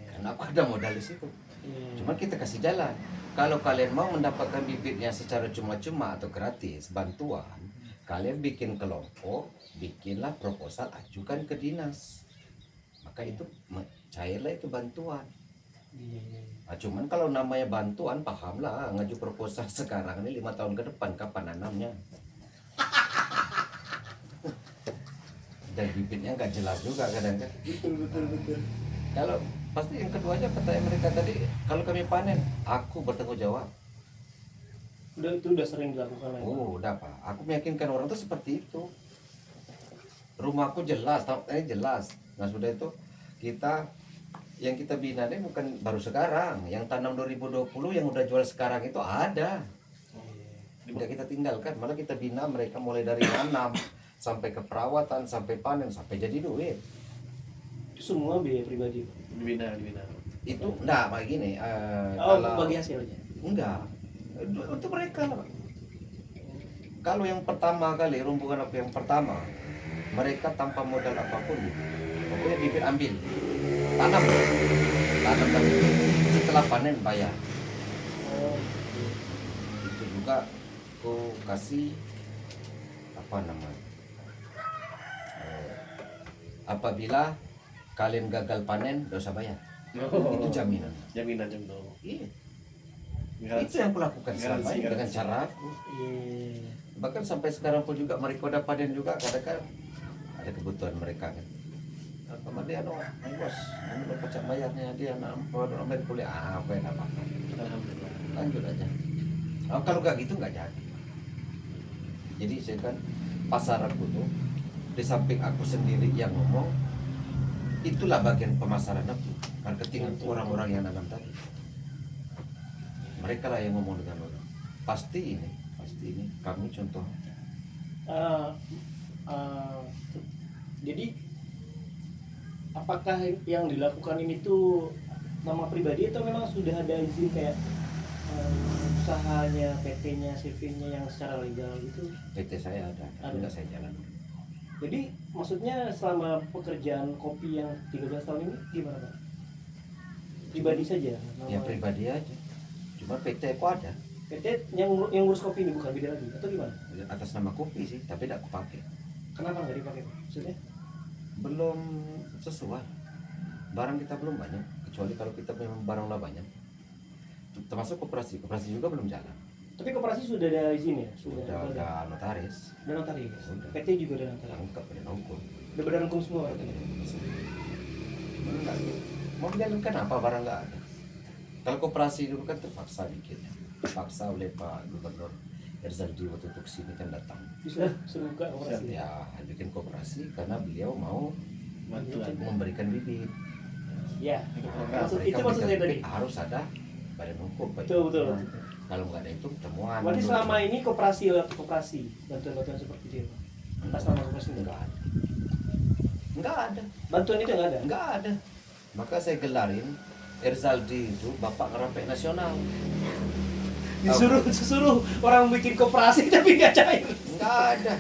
Karena aku ada modal di situ. Iya. Cuma kita kasih jalan. Kalau kalian mau mendapatkan bibitnya secara cuma-cuma atau gratis, bantuan, kalian bikin kelompok, bikinlah proposal, ajukan ke dinas. Maka itu cairlah itu bantuan. Iya. Nah, cuman kalau namanya bantuan, pahamlah ngaju proposal sekarang ini 5 tahun ke depan kapan nanamnya. Dan bibitnya nggak jelas juga kadang-kadang. Betul. Kalau pasti yang keduanya pertanyaan mereka tadi, kalau kami panen, aku bertanggung jawab. Itu udah sering dilakukan lagi. Oh, udah Pak. Aku meyakinkan orang tuh seperti itu. Rumahku jelas, ini jelas. Nah sudah itu yang kita bina ini bukan baru sekarang. Yang tanam 2020 yang udah jual sekarang itu ada. Tidak kita tinggalkan, malah kita bina mereka mulai dari nanam sampai ke perawatan, sampai panen, sampai jadi duit. Itu semua biaya pribadi. Dibina. Itu enggak kayak gini. Bagi hasilnya. Enggak. Untuk mereka lah, Pak. Kalau yang pertama kali, rombongan aku yang pertama, mereka tanpa modal apapun, pokoknya bibit ambil, tanam tapi setelah panen bayar. Oh. Itu juga aku kasih apa namanya? Apabila kalian gagal panen, dosa bayar. Itu jaminan. Jaminan. Iya. Garansi. Itu yang aku lakukan selama ini dengan cara aku. Iya. Bahkan sampai sekarang pun juga mereka udah panen juga, kadang-kadang ada kebutuhan mereka kan. Apa dia bos, ini pecah bayarnya dia ambil kuliah apa yang apa. Alhamdulillah. Lanjut aja. Kalau nggak gitu nggak jadi. Jadi saya kan pasar aku tuh di samping aku sendiri yang ngomong, itulah bagian pemasaran aku. Marketing aku orang-orang yang nanam tadi. Mereka lah yang ngomong dengan orang. Pasti ini kami contoh. Jadi apakah yang dilakukan ini tuh nama pribadi atau memang sudah ada izin kayak usahanya, PT-nya, CV-nya yang secara legal gitu? PT saya ada, tapi nggak saya jalan. Jadi maksudnya selama pekerjaan kopi yang 13 tahun ini gimana Pak? Pribadi saja? Ya pribadi aja. Cuma PT aku ada. PT yang ngurus kopi ini bukan beda lagi atau gimana? Atas nama kopi sih, tapi tidak aku pakai. Kenapa nggak dipakai Pak? Maksudnya? Belum sesuai. Barang kita belum banyak, kecuali kalau kita memang barangnya banyak. Termasuk koperasi juga belum jalan. Tapi koperasi sudah ada izin ya? Udah notaris. Udah notaris. Udah. PT juga udah notaris. Lengkap dengan hukum. Udah badan hukum semua katanya. Enggak. Mau menjalankan apa barang nggak ada. Kalau koperasi dulu kan terpaksa bikinnya. Terpaksa oleh Pak Gubernur Herzaldi waktu itu kesini kan datang. Bisa buka koperasi. Ya, bikin koperasi karena beliau mau Bantuan. memberikan bibit. Ya. Nah, Itu mereka maksud saya berikan tadi. bibit, harus ada badan hukum. Pak. Betul. Nah, Kalau nggak ada itu temuan. Berarti selama ini koperasi bantuan-bantuan seperti itu ya, Pak? Atas nama koperasi Nggak ada. Nggak ada. bantuan itu nggak ada. Nggak ada. Maka saya gelarin Erzaldi itu Bapak Ngerapek Nasional. Disuruh orang bikin koperasi tapi nggak cair. Nggak ada.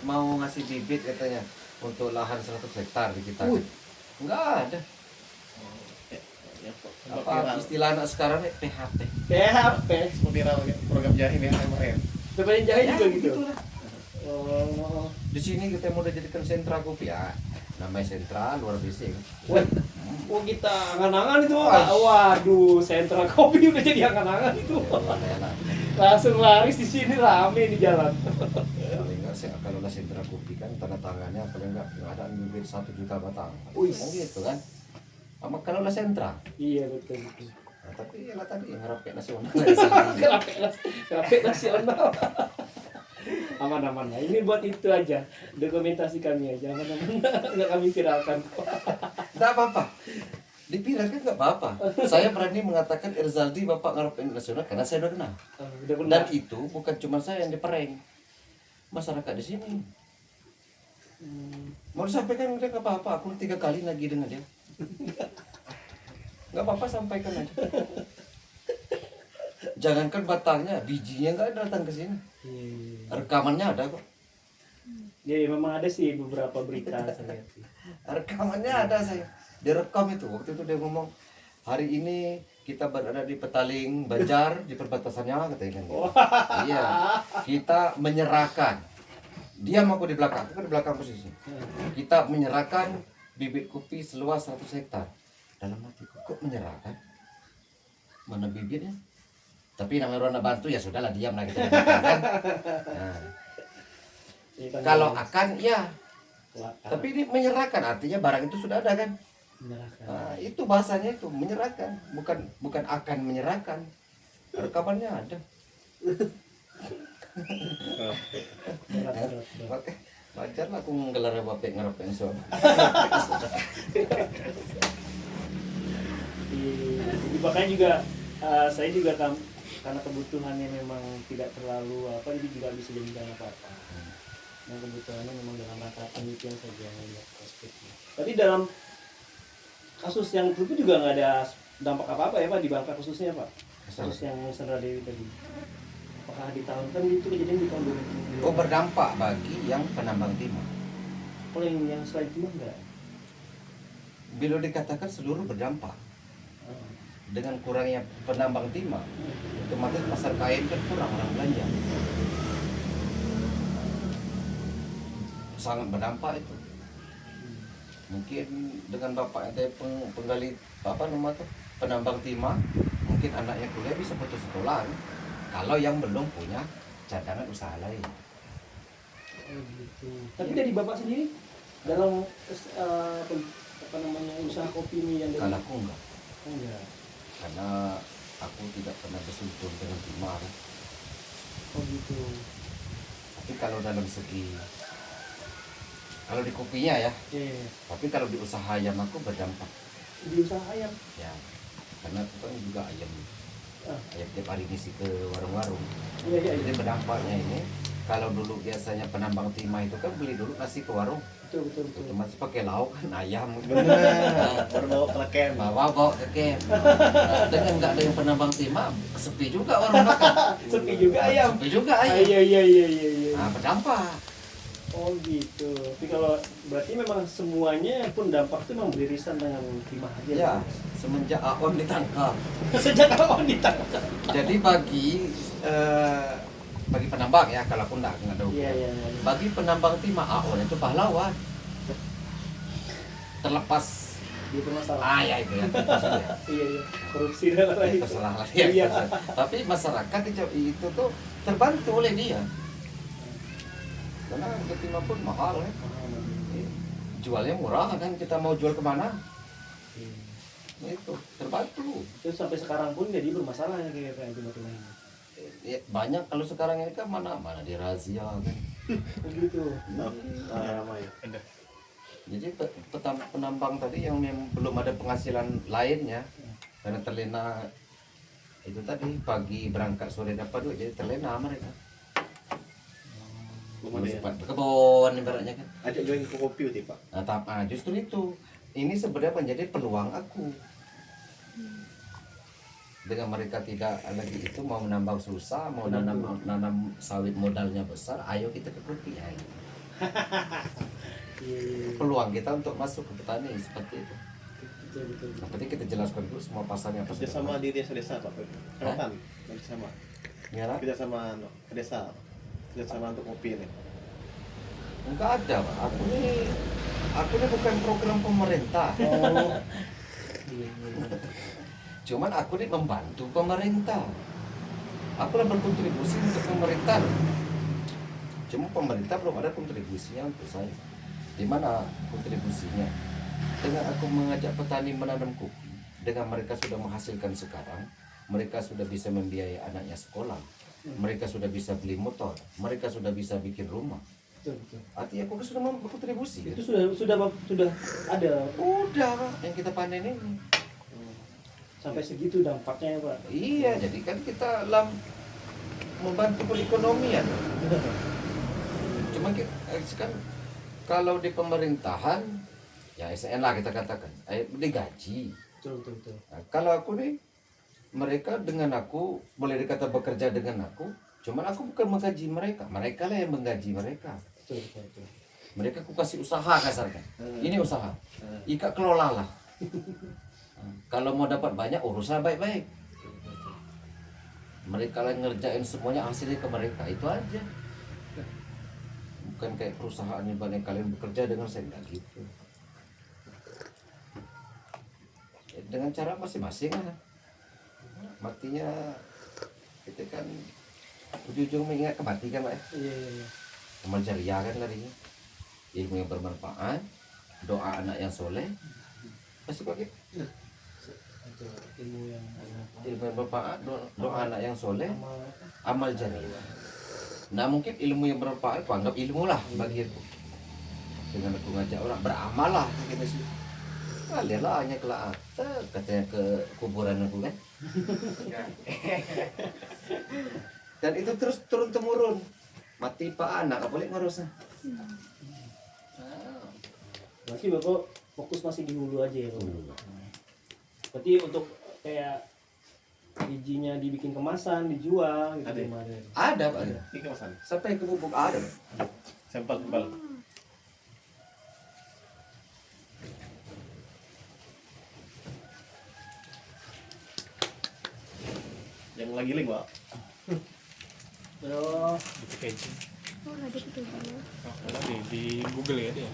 Mau ngasih bibit katanya untuk lahan 100 hektar di kita. Nggak ada. Ya, Apa istilah anak sekarang nih PHP. PHP. viral program jahe yang kemarin. Pemerintah jahit juga gitu. Gitulah. Oh. Di sini kita mau jadikan sentra kopi ya. Namanya sentra luar biasa. Wah, oh kita angan-angan itu, Pak. Waduh, sentra kopi udah jadi angan-angan itu. Langsung laris di sini rame di jalan. Paling enggak sih kalau sentra kopi kan tanda tangannya paling enggak ada bibit 1 juta batang. Wih. Kan gitu kan. Sama kalau sentra. Iya betul. Nah, tapi ya tadi Ngerapek Nasional. Kerapek nasional. Aman-aman lah. Ini buat itu aja. Dokumentasi kami aja. Aman-aman. Nggak kami viralkan. Enggak apa-apa. Dipiralkan enggak apa-apa. Saya berani mengatakan Erzaldi Bapak Ngerapek Nasional karena saya udah kenal. Udah benar. Dan itu bukan cuma saya yang dipereng. Masyarakat di sini. Mau disampaikan udah nggak apa-apa. Aku 3 kali lagi dengan dia. Nggak apa-apa, sampaikan aja. Jangankan batangnya, bijinya nggak datang ke sini. Iya. Rekamannya ada kok. Ya, memang ada sih beberapa berita saya lihat sih. Rekamannya ada saya. Direkam itu. Waktu itu dia ngomong, hari ini kita berada di Petaling Banjar di perbatasannya katanya kan. Iya. Kita menyerahkan. Diam aku di belakang. Aku kan di belakang posisi. Kita menyerahkan bibit kopi seluas 100 hektar. Dalam hatiku kok menyerahkan? Mana bibitnya? Tapi namanya orang bantu ya sudahlah, diam lah kita kan. Nah, Ini kan kalau akan ya, kelakar. tapi ini menyerahkan artinya barang itu sudah ada kan. Menyerahkan. Nah, itu bahasanya itu menyerahkan, bukan akan menyerahkan. Rekamannya ada. Berat. Oke, wajar lah aku menggelar Bapak Ngerapek Nasional. Jadi makanya juga saya juga karena kebutuhannya memang tidak terlalu jadi juga bisa jadikan apa-apa. Nah, kebutuhannya memang dalam rangka penelitian saja melihat aspeknya. Tapi dalam kasus yang itu juga nggak ada dampak apa-apa ya Pak di Bangka khususnya Pak. Kasus yang Sandra Dewi tadi. Apakah di tahun kan itu kejadian di tahun 2000? Oh, berdampak bagi yang penambang timah. Kalau yang selain itu enggak. Bila dikatakan seluruh berdampak. Dengan kurangnya penambang timah, otomatis pasar kain kan kurang orang belanja. Sangat berdampak itu. Mungkin dengan bapak yang penggali penambang timah, mungkin anaknya kuliah bisa putus sekolah. Kalau yang belum punya cadangan usaha lain. Oh gitu. Tapi dari Bapak sendiri dalam usaha kopi ini yang dari Kalau aku enggak, enggak. karena aku tidak pernah bersentuh dengan timah. Oh gitu. Tapi kalau dalam segi, kalau di kopinya ya, Iya. tapi kalau di usaha ayam aku berdampak. Di usaha ayam. Ya, karena aku kan juga ayam Ah. tiap hari ngisi ke warung-warung. Iya. Jadi berdampaknya ini, kalau dulu biasanya penambang timah itu kan beli dulu nasi ke warung, Betul. otomatis pakai lauk kan ayam. Berbawa keleken. Bawa ke camp. Nah, dengan nggak ada yang penambang timah, sepi juga warung makan. Sepi juga ayam. Sepi juga ayam. Iya. Nah, berdampak. Oh gitu. Tapi kalau berarti memang semuanya pun dampak itu memang beririsan dengan timah aja. Ya, semenjak Aon ditangkap. Sejak awal ditangkap. Jadi bagi penambang ya, kalau aku nggak tahu. Iya. Bagi penambang timah Aon itu pahlawan. Terlepas Dia bermasalah. ya itu ya. terlepas itu ya. Iya. Korupsi dan lain-lain. Itu salah lah ya. Iya. Tapi masyarakat itu tuh terbantu oleh dia. Karena harga timah pun mahal ya. Jualnya murah kan, kita mau jual kemana? Itu terbantu. Terus sampai sekarang pun jadi bermasalah ya kayak timah-timah ini. Ya, banyak kalau sekarang ini kan mana dirazia kan. Begitu. Ramai. Jadi penambang tadi yang belum ada penghasilan lainnya karena terlena itu tadi pagi berangkat sore dapat duit, jadi terlena mereka. Belum ada ya. Sempat berkebun ibaratnya kan. Ajak join ke kopi uti Pak. Nah, justru itu. Ini sebenarnya menjadi peluang aku. Dengan mereka tidak lagi itu mau menambang susah, mau nanam sawit modalnya besar, ayo kita ke kopi. Ayo. Peluang kita untuk masuk ke petani seperti itu. Betul. Yang penting kita jelaskan dulu semua pasarnya apa Kerja sama di desa-desa Pak. Kecamatan. Kerja sama. Gimana? Kerja sama ke desa. Kerja sama untuk kopi nih. Enggak ada, Pak. Aku ini bukan program pemerintah. Oh. Cuman aku ini membantu pemerintah. Aku lah berkontribusi untuk pemerintah. Cuma pemerintah belum ada kontribusinya untuk saya. Di mana kontribusinya? Dengan aku mengajak petani menanam kopi, dengan mereka sudah menghasilkan sekarang, mereka sudah bisa membiayai anaknya sekolah, mereka sudah bisa beli motor, mereka sudah bisa bikin rumah. Betul. Artinya aku sudah berkontribusi. Itu sudah ada Udah, Pak, yang kita panen ini. sampai segitu dampaknya ya Pak. Iya, jadi kan kita membantu perekonomian. Cuma kan kalau di pemerintahan ya SN lah kita katakan, digaji. Betul. Nah, kalau aku nih, mereka dengan aku boleh dikata bekerja dengan aku, cuman aku bukan menggaji mereka, mereka lah yang menggaji mereka. Betul. Mereka aku kasih usaha kasarnya. Ini usaha. Ika kelolalah. Kalau mau dapat banyak uruslah baik-baik. Mereka lah yang ngerjain semuanya, hasilnya ke mereka, itu aja. Bukan kayak perusahaan yang banyak kalian bekerja dengan saya, enggak gitu. Dengan cara masing-masing lah. Matinya kita kan ujung-ujung mengingat kematian Pak. Iya. Amal jariah kan larinya. Ilmu yang bermanfaat, doa anak yang soleh, pasti pakai Itu ilmu yang ilmu yang bermanfaat, doa anak yang soleh, amal amal jariah. Nah mungkin ilmu yang bermanfaat, aku anggap ilmu lah bagi aku. Dengan aku ngajak orang beramal lah kita sih. Kalian lah hanya kelak katanya ke kuburan aku kan. Dan itu terus turun temurun. Mati pak anak, apa boleh ngurusnya. berarti Bapak fokus masih di hulu aja ya Pak. Berarti untuk kayak bijinya dibikin kemasan, dijual gitu Ada. kemarin. Ada pak. Ini kemasan. Sampai ke bubuk ada. Sampel tebal. Yang lagi link Pak. Oh, Buku packaging. Oh, ada gitu dulu. Oh, ada di Google ya dia.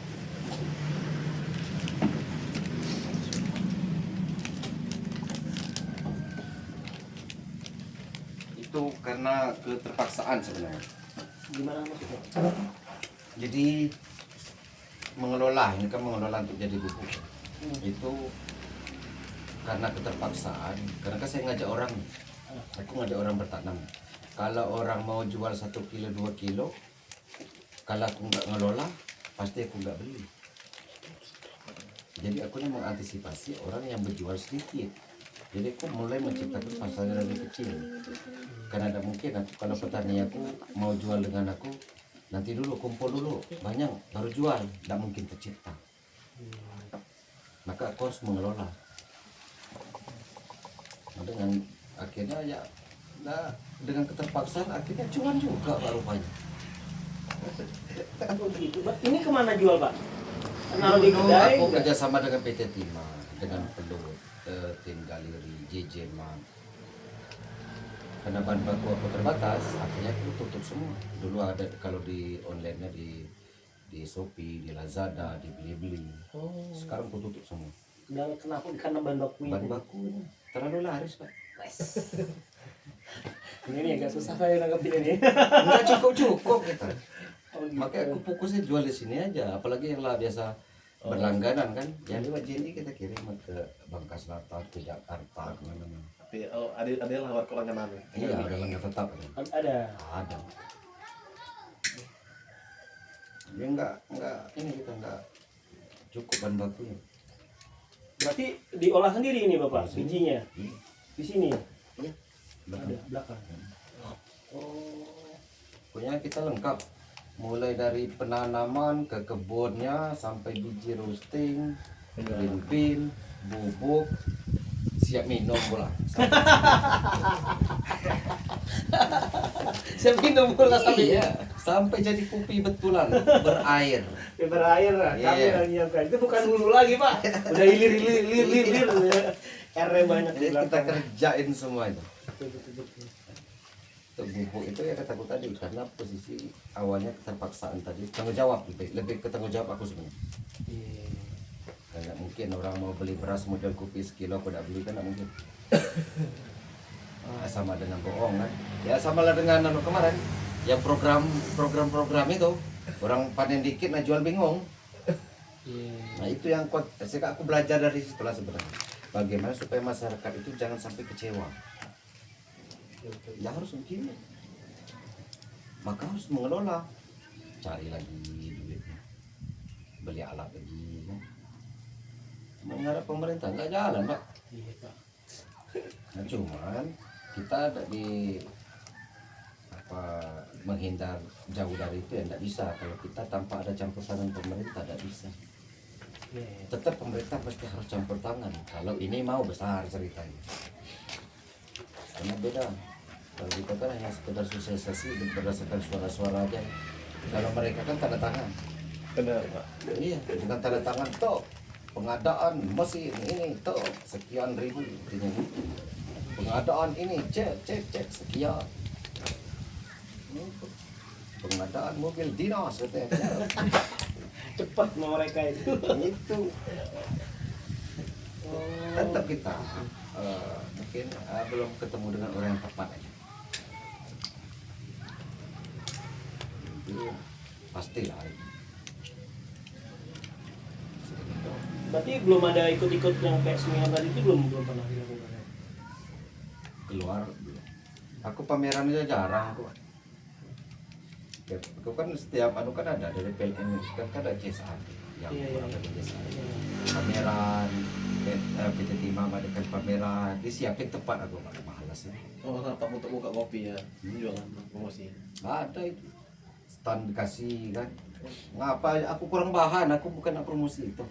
Itu karena keterpaksaan sebenarnya. gimana maksudnya? Jadi mengelola, ini kan mengelola untuk jadi bubuk. Itu karena keterpaksaan, karena kan saya ngajak orang, aku ngajak orang bertanam. Kalau orang mau jual 1 kilo 2 kilo, kalau aku nggak ngelola, pasti aku nggak beli. Jadi aku ini mengantisipasi orang yang berjual sedikit. Jadi aku mulai menciptakan pasar yang lebih kecil. Karena ada mungkin aku, kalau petani aku mau jual dengan aku, nanti dulu kumpul dulu banyak baru jual, tidak mungkin tercipta. Maka aku harus mengelola. Nah, dengan akhirnya ya, nah, dengan keterpaksaan akhirnya cuan juga Pak rupanya. Oh, gitu. Ini kemana jual Pak? Naruh di Dulu kedai? aku kerjasama dengan PT Timah, dengan Pelut, tim galeri, JJ Mang. Karena bahan baku aku terbatas, akhirnya aku tutup semua. Dulu ada kalau di online-nya di Shopee, di Lazada, di Bilibili. Oh, Sekarang aku tutup semua. dan kenapa? Karena bahan baku Bahan itu. baku terlalu laris Pak. Ini agak susah saya nanggepin ini. Nggak cukup kita. Oh, gitu. Makanya aku fokusnya jual di sini aja. Apalagi yang lah biasa berlangganan kan. Yang lewat JNI kita kirim ke Bangka Selatan, ke Jakarta, kemana-mana. Tapi ada yang lawar ke langganan. Iya, ada langganan tetap. Ada. Ada. Ya enggak ini kita enggak cukup bahan bakunya. Berarti diolah sendiri ini Bapak, bijinya Iya. di sini. Iya. Ada belakang. Oh. Pokoknya kita lengkap. Mulai dari penanaman ke kebunnya sampai biji roasting, green bean, bubuk, siap minum pula. Siap minum pula sampai Iya, sampai jadi kopi betulan, berair. berair lah. Iya. Kami yang nyiapkan. Itu bukan hulu lagi, Pak. Udah hilir. R-nya banyak di Jadi kita belakang. kerjain semua itu. Betul. Untuk bubuk itu ya kataku tadi, karena posisi awalnya keterpaksaan tadi, tanggung jawab lebih ke tanggung jawab aku sebenarnya. Iya. Nggak mungkin orang mau beli beras model kopi sekilo aku tidak beli, kan nggak mungkin. Sama dengan bohong kan. Ya sama lah dengan anu kemarin yang program itu orang panen dikit nah jual bingung. Iya. Nah itu yang aku belajar dari sekolah sebenarnya, bagaimana supaya masyarakat itu jangan sampai kecewa. Ya harus begini, maka harus mengelola, cari lagi duitnya, beli alat lagi kan. Mengharap pemerintah nggak jalan Pak. Iya, Pak. Nah, cuman kita ada di menghindar jauh dari itu ya nggak bisa. Kalau kita tanpa ada campur tangan pemerintah nggak bisa. Iya. Tetap pemerintah pasti harus campur tangan. Kalau ini mau besar ceritanya. Karena beda. Kalau kita kan hanya sekedar sosialisasi berdasarkan suara-suara aja. Kalau mereka kan tanda tangan. Benar, Pak. Iya, dengan tanda tangan toh pengadaan mesin ini toh sekian ribu intinya gitu. Pengadaan ini cek sekian. Pengadaan mobil dinas katanya. Cepat mau mereka itu. Itu tetap kita mungkin belum ketemu dengan orang yang tepat aja. Itu pastilah. Berarti belum ada ikut-ikut yang kayak seminar tadi itu belum pernah dilakukan. Keluar aku pameran aja jarang kok. Ya, aku kan setiap anu kan ada dari PLN kan ada CSR yang Iya. ada CSR. Pameran PT Timah mengadakan pameran disiapin tempat aku nggak malas ya. Oh, kenapa untuk buka kopi ya? Jualan promosi. Ada itu stand dikasih kan. Ngapa aku kurang bahan, aku bukan promosi itu.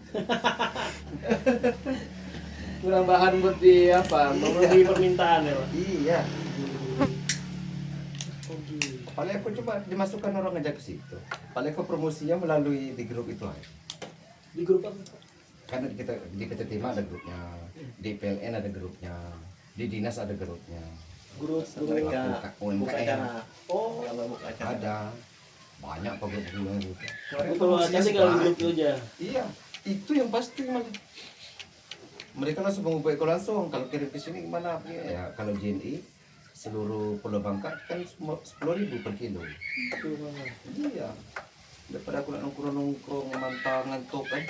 Kurang bahan buat di apa? Memenuhi permintaan ya, Pak. Iya. Oh, gitu. Paling aku coba dimasukkan orang aja ke situ. Paling aku promosinya melalui di grup itu aja. Di grup apa, Pak? Kan di PT Timah ada grupnya, di PLN ada grupnya, di dinas ada grupnya, Grup Mereka UMKM buka acara. Oh, Kalau buka acara. ada banyak kok grupnya gitu. kalau acara sih kalau di grup itu aja. Iya, itu yang pasti malah. Mereka langsung menghubungi aku langsung. Kalau kirim ke sini gimana? Ya kalau JNI seluruh Pulau Bangka kan 10.000 per kilo. Itu Mama. Iya. Daripada aku nak nongkrong mantang ngantuk kan.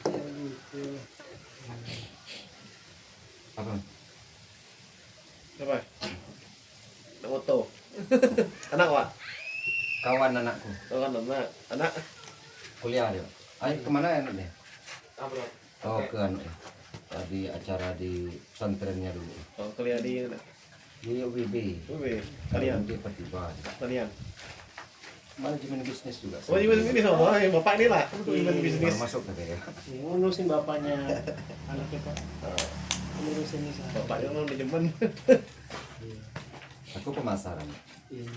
Gitu. Apa? Apa? Nak foto. Anak, Pak. Kawan anakku Oh, kan anak. kuliah dia. Ayo kemana anak dia? Apa? Oh ke anu ya. Tadi acara di pesantrennya dulu. Oh, kuliah di Di UBB. kalian. Di Pertiban. Kalian. Manajemen bisnis juga. Oh, juga ini sama Bapak ini lah. Iya. Bisnis. Baru masuk katanya. Ya, ngurusin bapaknya anaknya, Pak. Ngurusin usaha. Bapaknya manajemen. Iya. Aku pemasaran. Iya.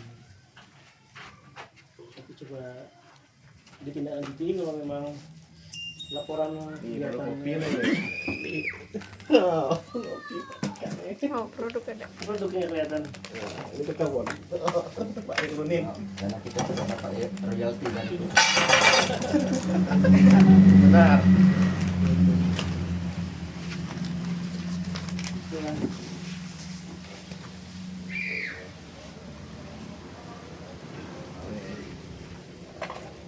Aku coba ditindaklanjuti kalau memang laporan Ini kalau kopi kegiatan nih. Oh, produk ada. produknya kelihatan. Ini ketahuan. Pak itu nih. Karena kita sudah dapat royalti dari itu. Benar. Itu kan.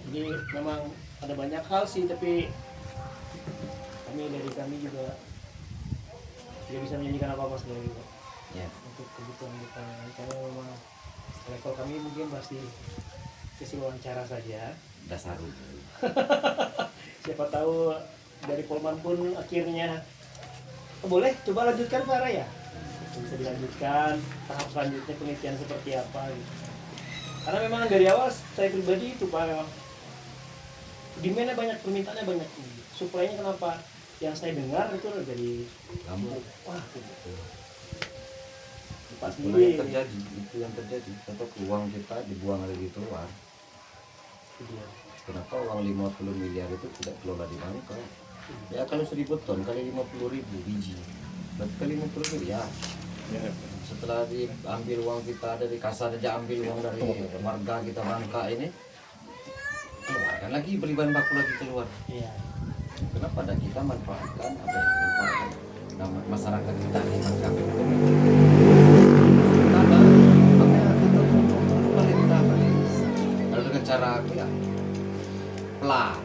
Jadi memang ada banyak hal sih, tapi kami juga tidak bisa menyanyikan apa-apa sebenarnya, Pak. Ya. Untuk kebutuhan kita, karena memang level kami mungkin pasti sesi wawancara saja. Dasar. Siapa tahu dari Polman pun akhirnya Oh, boleh, coba lanjutkan Pak Raya. Bisa dilanjutkan tahap selanjutnya penelitian seperti apa gitu. Karena memang dari awal saya pribadi itu Pak, memang demandnya banyak, permintaannya banyak. Suplainya kenapa? Yang saya dengar itu dari Lambung. wah gitu. Pak Itulah yang sendiri. terjadi, itu yang terjadi. Atau uang kita dibuang lagi keluar. Itu dia. Kenapa uang 50 miliar itu tidak kelola di Bangka? Ya kalau 1000 ton kali 50.000 biji, berarti kali 50 miliar. Ya. Setelah diambil uang kita dari kasar aja, ambil uang dari warga kita Bangka ini, keluarkan lagi, beli bahan baku lagi keluar. Iya. Kenapa ada kita manfaatkan apa yang manfaatkan masyarakat kita di Bangka? Ada, makanya kita pemerintah kalau dengan cara ya pelan.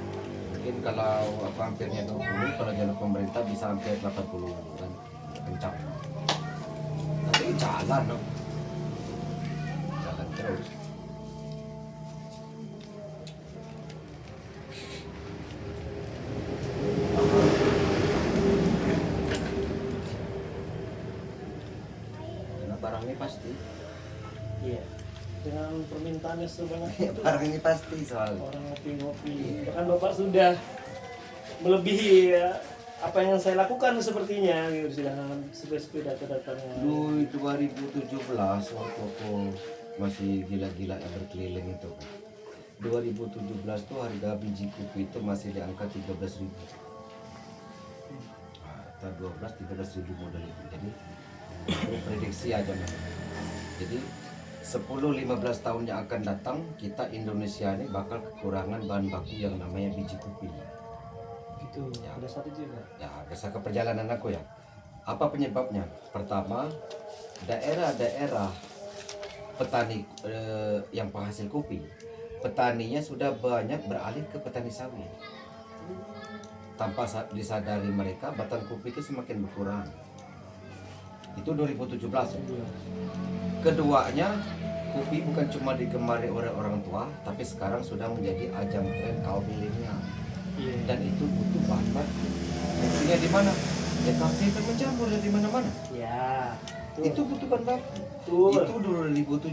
Mungkin kalau apa hampirnya 20, kalau jalur pemerintah bisa hampir 80 kan kencang. Tapi jalan dong, jalan terus. Karena barang ini pasti, Iya. Dengan permintaannya sebanyak itu, barang ini pasti soalnya. orang ngopi-ngopi. Bahkan Bapak sudah melebihi ya, apa yang saya lakukan sepertinya gitu, sedangkan sepeda datangnya. Dulu 2017 waktu aku masih gila-gila ya berkeliling itu kan. 2017 tuh harga biji kopi itu masih di angka 13.000. Atau 12-13.000 modal itu. Jadi itu prediksi aja memang. Jadi 10-15 tahun yang akan datang kita Indonesia ini bakal kekurangan bahan baku yang namanya biji kopi. Gitu. Ya. Ada satu juga. Ya, berdasarkan perjalanan aku ya. Apa penyebabnya? Pertama, daerah-daerah petani yang penghasil kopi, petaninya sudah banyak beralih ke petani sawit. Tanpa disadari mereka, batang kopi itu semakin berkurang. Itu 2017 ya. Keduanya, kopi bukan cuma digemari oleh orang tua, tapi sekarang sudah menjadi ajang tren kaum milenial. Iya. Dan itu butuh bahan baku. Buktinya di mana? Ya kafe itu mencampur di mana-mana. Ya. Tuh. Itu butuh bahan baku. Betul. Itu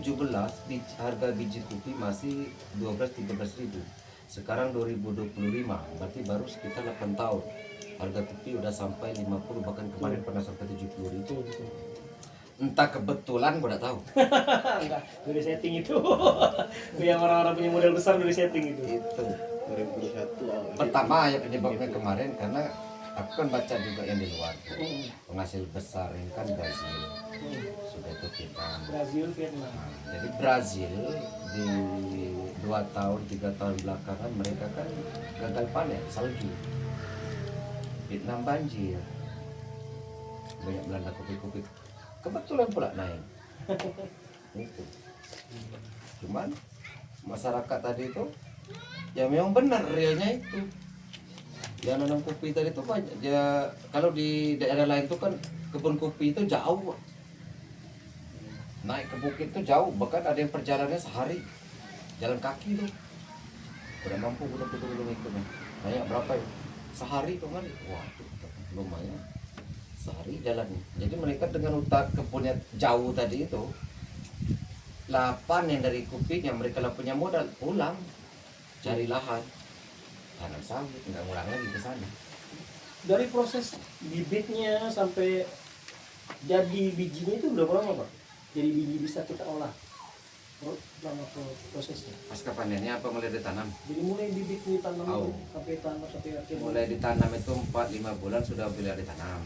2017 harga biji kopi masih 12-13 ribu. Sekarang 2025, berarti baru sekitar 8 tahun. Harga kopi udah sampai 50, bahkan kemarin pernah sampai 70 ribu. Betul, betul. Entah kebetulan gue udah tahu. Enggak, udah setting itu. Yang orang-orang punya modal besar udah setting itu. Itu 2021 awal. pertama ya penyebabnya kemarin karena aku kan baca juga yang di luar. Hmm. Penghasil besar ini kan Brazil. Hmm. Sudah itu kita. Brazil, Vietnam. Nah, jadi Brazil di 2 tahun 3 tahun belakangan mereka kan gagal panen salju. Vietnam banjir, banyak melanda kopi-kopi, kebetulan pula naik. Itu. Cuman masyarakat tadi itu ya memang benar realnya itu. Yang nanam kopi tadi itu banyak. Ya kalau di daerah lain itu kan kebun kopi itu jauh. Naik ke bukit itu jauh, bahkan ada yang perjalanannya sehari jalan kaki tuh. Udah mampu belum ikut. Nanya berapa ya? Sehari kemarin. Wah, lumayan. Sehari jalan. Jadi mereka dengan hutan kebunnya jauh tadi itu 8 yang dari kopinya mereka lah punya modal pulang cari lahan tanam sawit, nggak ngulang lagi ke sana. Dari proses bibitnya sampai jadi bijinya itu berapa lama Pak? Jadi biji bisa kita olah. Lama prosesnya. Pasca panennya apa mulai ditanam? Jadi mulai bibit ditanam Oh. sampai tanam sampai akhir. Mulai ditanam itu 4-5 bulan sudah boleh ditanam.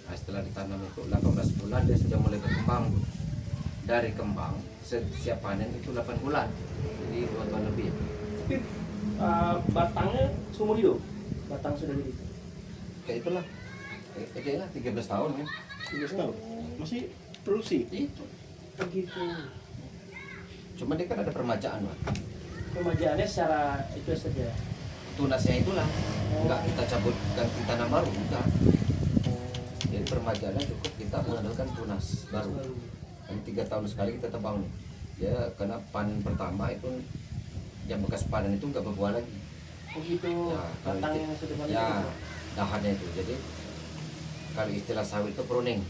Nah, setelah ditanam itu 18 bulan dia sudah mulai berkembang. Dari kembang siap panen itu 8 bulan. Jadi 2 tahun lebih. Tapi batangnya seumur hidup. Batang sudah jadi. Kayak itulah. Kayaknya 13 tahun ya. 13 tahun. Masih produksi. Itu. Begitu. Cuma dia kan ada permajaan, Pak. Remajaannya secara itu saja. Tunasnya itulah. Enggak kita cabut ganti tanam baru, enggak. Jadi permajaannya cukup kita mengandalkan tunas baru. Baru. Kan 3 tahun sekali kita tebang. Ya karena panen pertama itu yang bekas panen itu enggak berbuah lagi. Begitu Ya, kalau batang itu- yang sudah panen Ya, itu. dahannya itu. Jadi kalau istilah sawit itu pruning,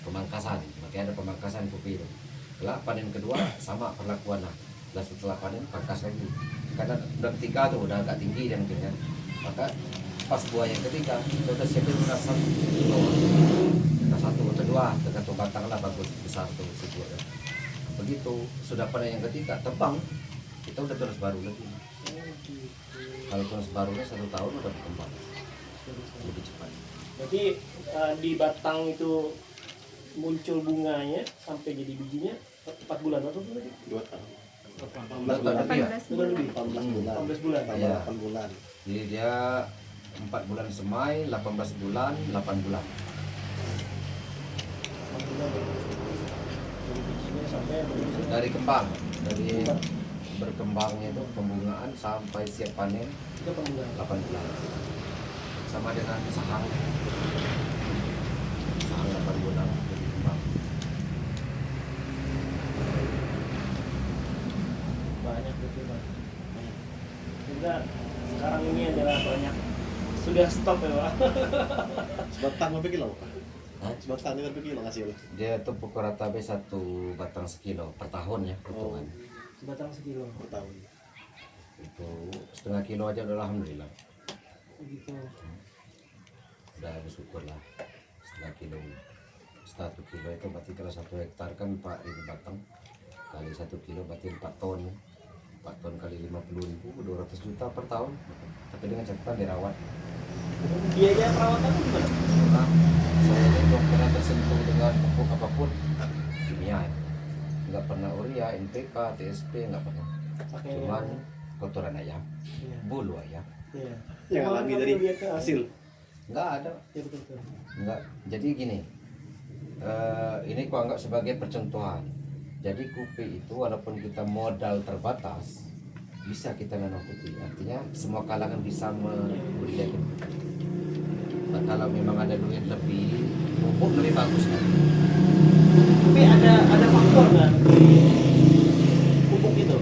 pemangkasan, makanya ada pemangkasan kopi itu. Setelah panen kedua sama perlakuan lah. Setelah panen pangkas lagi. Karena udah ketiga tuh udah agak tinggi dan mungkin kan. Maka pas buah yang ketiga kita udah siapin rasa kita satu atau dua tergantung batang lah bagus besar tuh situ ya. Begitu sudah panen yang ketiga tebang kita udah terus baru lagi. Kalau terus barunya 1 tahun udah berkembang lebih cepat. Berarti di batang itu muncul bunganya sampai jadi bijinya 4 bulan atau berapa? 2 tahun. 18 18 bulan. lebih ya? 18 Bulan bulan. lebih. 18 bulan. 18 bulan. Tambah Iya. 8 bulan. Jadi dia 4 bulan semai, 18 bulan, 8 bulan. 4 bulan. Dari bijinya sampai berbiji. Dari kembang, dari berkembangnya itu pembungaan sampai siap panen Itu pembulan. 8 bulan. Sama dengan sahang. Sahang 8 bulan dari kembang. Banyak betul Pak. Kita sekarang ini adalah banyak sudah stop ya Pak. Sebatang berapa kilo? Hah? Sebatang ini berapa kilo hasil? Dia tuh pukul rata satu batang sekilo per tahun ya hitungan. Sebatang sekilo. Per tahun. Itu setengah kilo aja udah alhamdulillah. Begitu. Udah bersyukur lah setengah kilo. 1 kilo itu berarti kalau 1 hektar kan 4.000 batang kali 1 kilo berarti 4 ton. 4 ton kali 50.000 200 juta per tahun. Tapi dengan catatan dirawat. Biaya perawatan itu gimana? Karena saya ini belum pernah tersentuh dengan pupuk apapun kimia ya. Nggak pernah urea, NPK, TSP nggak pernah. Pakai Cuman kotoran ayam, iya. bulu ayam. Iya. Yang Cuma alami kamu dari lihat ke hasil. Nggak ada. Ya betul betul. Enggak. Jadi gini, ini ku anggap sebagai percontohan. Jadi kopi itu walaupun kita modal terbatas, bisa kita nanam kopi. Artinya semua kalangan bisa membudidaya. Nah, kalau memang ada duit lebih, pupuk lebih bagus kan. Tapi ada faktor nggak di pupuk itu?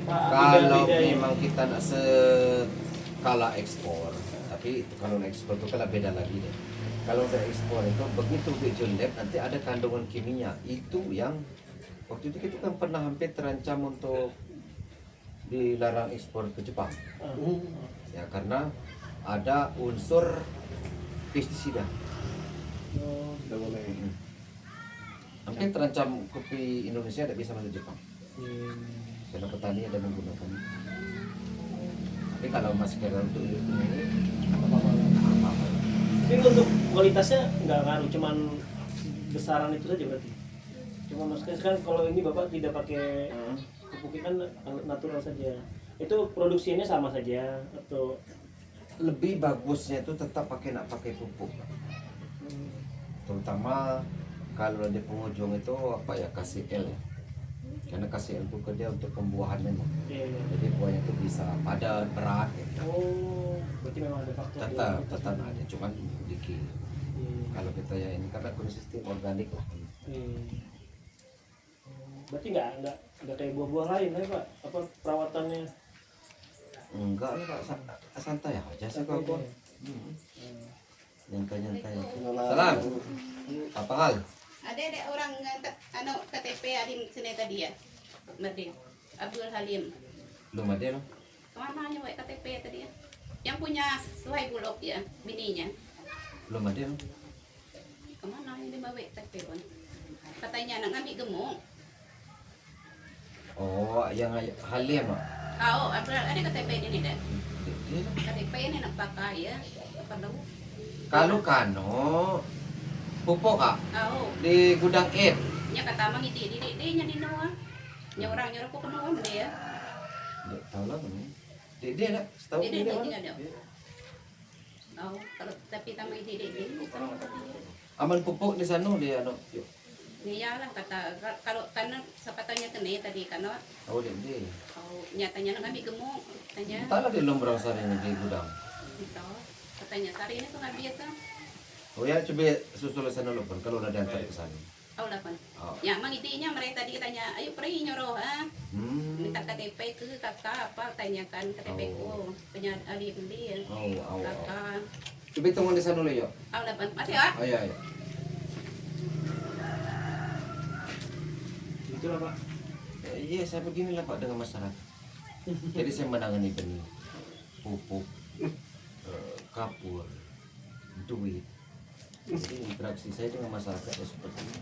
Pak, Kalau beda-bedanya. memang kita nak skala ekspor, tapi itu kalau ekspor itu kalau beda lagi deh. Kalau udah ekspor itu begitu ke lab nanti ada kandungan kimia itu yang waktu itu kita kan pernah hampir terancam untuk dilarang ekspor ke Jepang Ah. ya karena ada unsur pestisida. Oh, Tidak boleh. Hampir terancam kopi Indonesia tidak bisa masuk Jepang iya. karena petani ada menggunakan. Tapi kalau masih kira untuk ini Apa-apa. apa-apa. Tapi untuk kualitasnya nggak ngaruh, cuman besaran itu saja berarti. Cuma maksudnya kan kalau ini bapak tidak pakai pupuk kan natural saja. Itu produksinya sama saja atau Lebih bagusnya itu tetap nak pakai pupuk, terutama kalau di penghujung itu apa ya KCL ya, karena KCL itu dia untuk pembuahan memang, iya, iya. jadi buahnya itu bisa padat berat gitu. Oh, berarti memang ada faktor. Tetap ada, cuman dikit. Iya. Kalau kita ya ini karena konsisten organik lah. Iya. Berarti nggak kayak buah-buah lain ya Pak? Apa perawatannya? Enggak lah Pak, santai aja sih kok. Santai Nyantai-nyantai. Salam. Apa hal? Ada orang KTP Adim sini tadi ya, Mardin Abdul Halim. Belum ada loh. Kemana aja Wak, KTP tadi ya? Yang punya Suhai Bulog ya, bininya. Belum ada loh. Kemana yang dibawa KTP pun? Katanya nak ngambil gemuk. Oh, yang Halim Pak. Kau ada KTP ini dah. Dia KTP ini nak pakai ya, apa tahu? kalau kano pupuk Kau, di gudang Ed. nya kata mang ide nya di Noah. Nya orang nyuruh ko kenawan dia. Dia tahu lah kan. Dia nak setahu Ide dia ide mana. ada. Kau kalau tapi tambah ide sama dia. Aman pupuk di sana dia anu. Iyalah kata kalau karena sepatanya kene tadi karena Oh dia. kau nyatanya nak ambil gemuk tanya Entahlah dia belum berasal ini di gudang. gitu katanya sari ini tuh nggak biasa Oh ya coba susul sana dulu kan kalau udah diantar ke sana. oh lapan Oh. ya mang idenya mereka tadi katanya ayo pergi nyuruh minta KTP ke kakak apa tanyakan KTP ku punya adik dia Oh. kakak Coba hitungan di sana dulu yuk. Ah, udah masih ya? Oh iya iya. Itulah Pak. Iya saya beginilah Pak dengan masyarakat. Jadi saya menangani benih, pupuk, kapur, duit. Jadi interaksi saya dengan masyarakat ya seperti ini.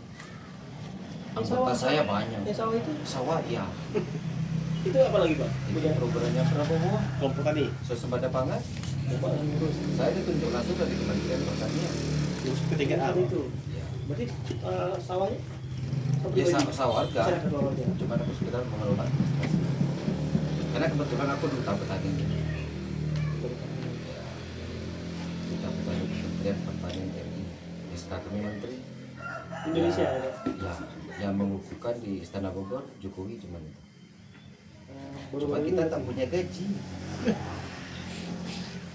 Anggota saya banyak. Yang sawah itu? Sawah ya. Itu apa lagi Pak? Ini programnya Prabowo. Kelompok tadi. Swasembada pangan. Bapak yang ngurus. Saya ditunjuk langsung dari Kementerian Pertanian. Terus ketiga A. Itu. Ya. Berarti sawahnya? Ya sawah warga. Saya ketua warga. Cuma aku sekedar mengelola administrasi. Karena kebetulan aku duta petani. Duta petani Kementerian Pertanian RI. SK kami Menteri. Indonesia ada. Ya, yang mengukuhkan di Istana Bogor Jokowi cuma itu. Cuma Baru-baru kita ini. tak punya gaji.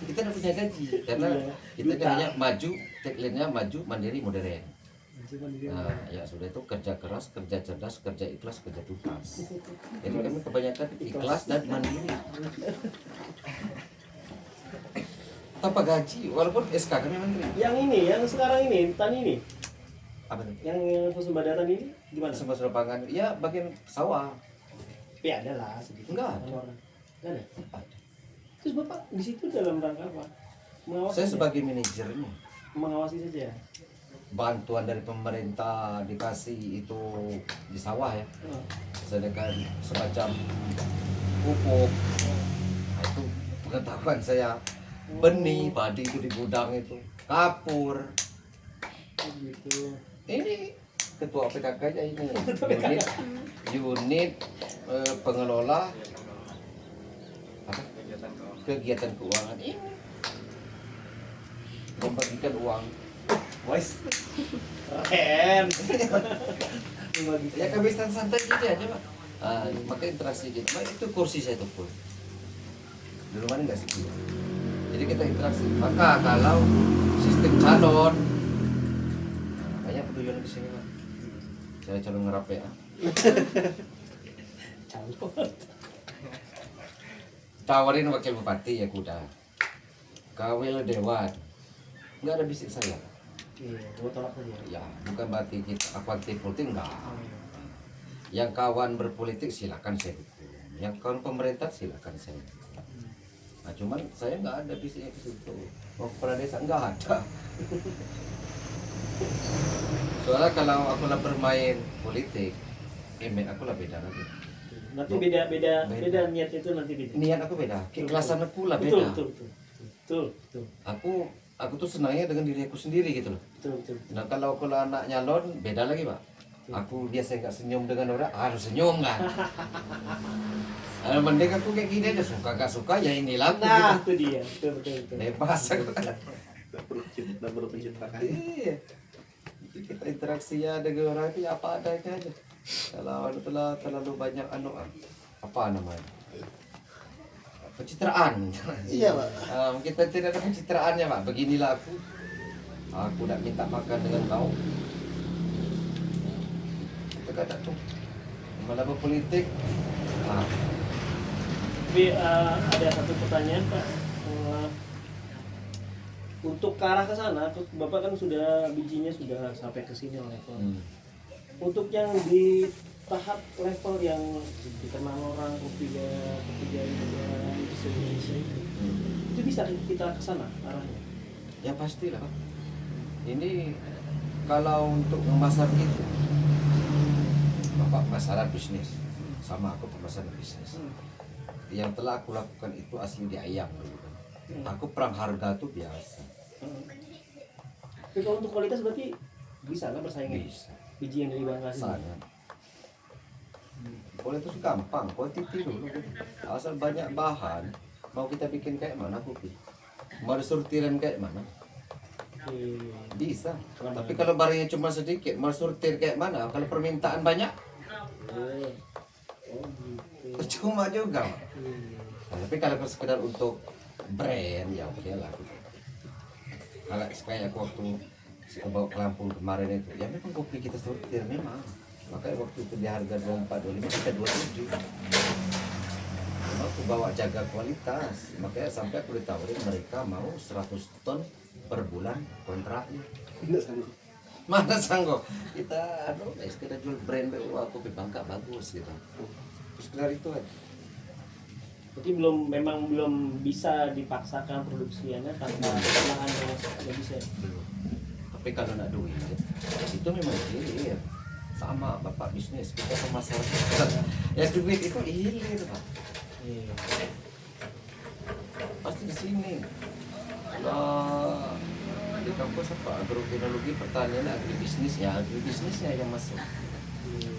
Kita tak punya gaji karena Iya. kita Duta. hanya maju, tagline-nya maju, mandiri, modern. Cuma dia. Nah, ya sudah itu kerja keras, kerja cerdas, kerja ikhlas, kerja tuntas. Jadi kami kebanyakan ikhlas dan mandiri. Tanpa gaji, walaupun SK kami menteri. Yang ini, yang sekarang ini, tani ini, Apa itu? yang swasembada tani ini gimana? Semua pangan, ya bagian sawah. Tapi ada lah sedikit. Enggak ada. Orang. Enggak ada. Terus Bapak di situ dalam rangka apa? Mengawasi Saya saja? sebagai manajernya. Mengawasi saja. Bantuan dari pemerintah dikasih itu di sawah ya. Oh. Sedangkan semacam pupuk. Nah, itu pengetahuan saya. Benih, padi itu di gudang itu. Kapur. Oh, gitu. Ini ketua PKK-nya ini unit pengelola apa? Kegiatan keuangan ini membagikan uang. Wes. Keren. Ya kebiasaan santai gitu aja Pak. Maka interaksi gitu. Nah, itu kursi saya tuh full. Dulu mana nggak sih? Jadi kita interaksi. Maka kalau sistem calon, banyak petujuan di sini Pak. Saya calon ngerap ya. Calon. Tawarin wakil bupati ya kuda. Kawil dewan. Nggak ada bisik saya. Iya, gua tolak aja. Ya, bukan berarti kita aku anti politik enggak. Yang kawan berpolitik silakan saya dukung. Yang kawan pemerintah silakan saya dukung. Nah, cuman saya nggak ada bisiknya ke situ. Mau kepala desa nggak ada. Soalnya kalau aku lah bermain politik, aku lah beda lagi. Nanti beda niat itu nanti beda. Niat aku beda, keikhlasan aku lah Betul, beda. betul. Aku tuh senangnya dengan diri aku sendiri gitu loh. Betul. Nah kalau anak nyalon beda lagi Pak. Aku biasa nggak senyum dengan orang, harus senyum kan. Mending aku kayak gini aja, suka gak suka ya inilah aku Nah, gitu. itu dia. Betul. Bebas aku. Tak perlu pencitraan. Iya. Jadi kita interaksinya dengan orang itu ya apa adanya aja. Kalau terlalu banyak apa namanya? Pencitraan. Iya Pak. Kita tidak ada pencitraannya Pak. Beginilah aku. Aku tidak minta makan dengan kau. Kita gak ada tuh. Malah berpolitik. Tapi ada satu pertanyaan Pak. Untuk ke arah ke sana, Bapak kan sudah bijinya sudah sampai ke sini level. Untuk yang di tahap level yang dikenal orang ketiga Indonesia itu bisa kita ke sana arahnya. Ya pastilah. Ini kalau untuk memasar itu, Bapak pemasaran bisnis, sama aku pemasaran bisnis. Yang telah aku lakukan itu asli di ayam. Aku perang harga tuh biasa. Tapi kalau untuk kualitas berarti bisa kan bersaing? Bisa. Biji yang dari Bangka sini. Sangat. Kualitas gampang, kualitas dulu. Asal banyak bahan, mau kita bikin kayak mana kopi. Mau sortiran kayak mana? Bisa. Tapi kalau barangnya cuma sedikit, mau sortir kayak mana? Kalau permintaan banyak, cuma juga. Nah, tapi kalau sekedar untuk brand ya oke lah. Kalau kayak aku waktu bawa ke Lampung kemarin itu, ya memang kopi kita sortir memang. Makanya waktu itu di harga 24, 25 kita 27. cuma aku bawa jaga kualitas, makanya sampai aku ditawarin mereka mau 100 ton per bulan kontraknya. Tidak sanggup. Mana sanggup kita sekedar jual brand aku Bangka bagus gitu, sekedar itu aja. Berarti memang belum bisa dipaksakan produksinya tanpa lahan yang nggak bisa. Belum. Tapi kalau nak duit itu memang hilir, sama bapak bisnis kita sama masyarakat. Ya duit itu hilir pak, Iya. pasti di sini. Kalau di kampus apa agroteknologi pertanian agribisnisnya yang masuk. Iya.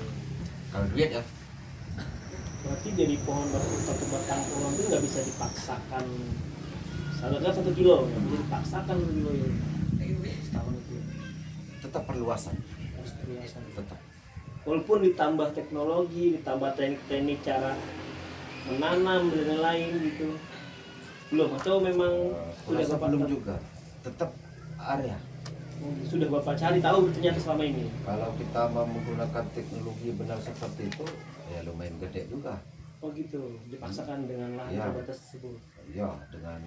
Kalau duit ya Berarti dari pohon satu batang pohon itu nggak bisa dipaksakan. Seharusnya 1 kilo, nggak bisa dipaksakan 1 kilo ini. Setahun itu tetap perluasan, harus perhiasan. tetap. Walaupun ditambah teknologi, ditambah teknik-teknik cara menanam dan lain-lain gitu. Belum atau memang sudah Kurasa bapak belum juga, tetap area. sudah bapak cari tahu ternyata selama ini. Kalau kita mau menggunakan teknologi benar seperti itu, ya lumayan gede juga. Oh gitu, dipaksakan dengan lahan Iya. terbatas tersebut. Ya, dengan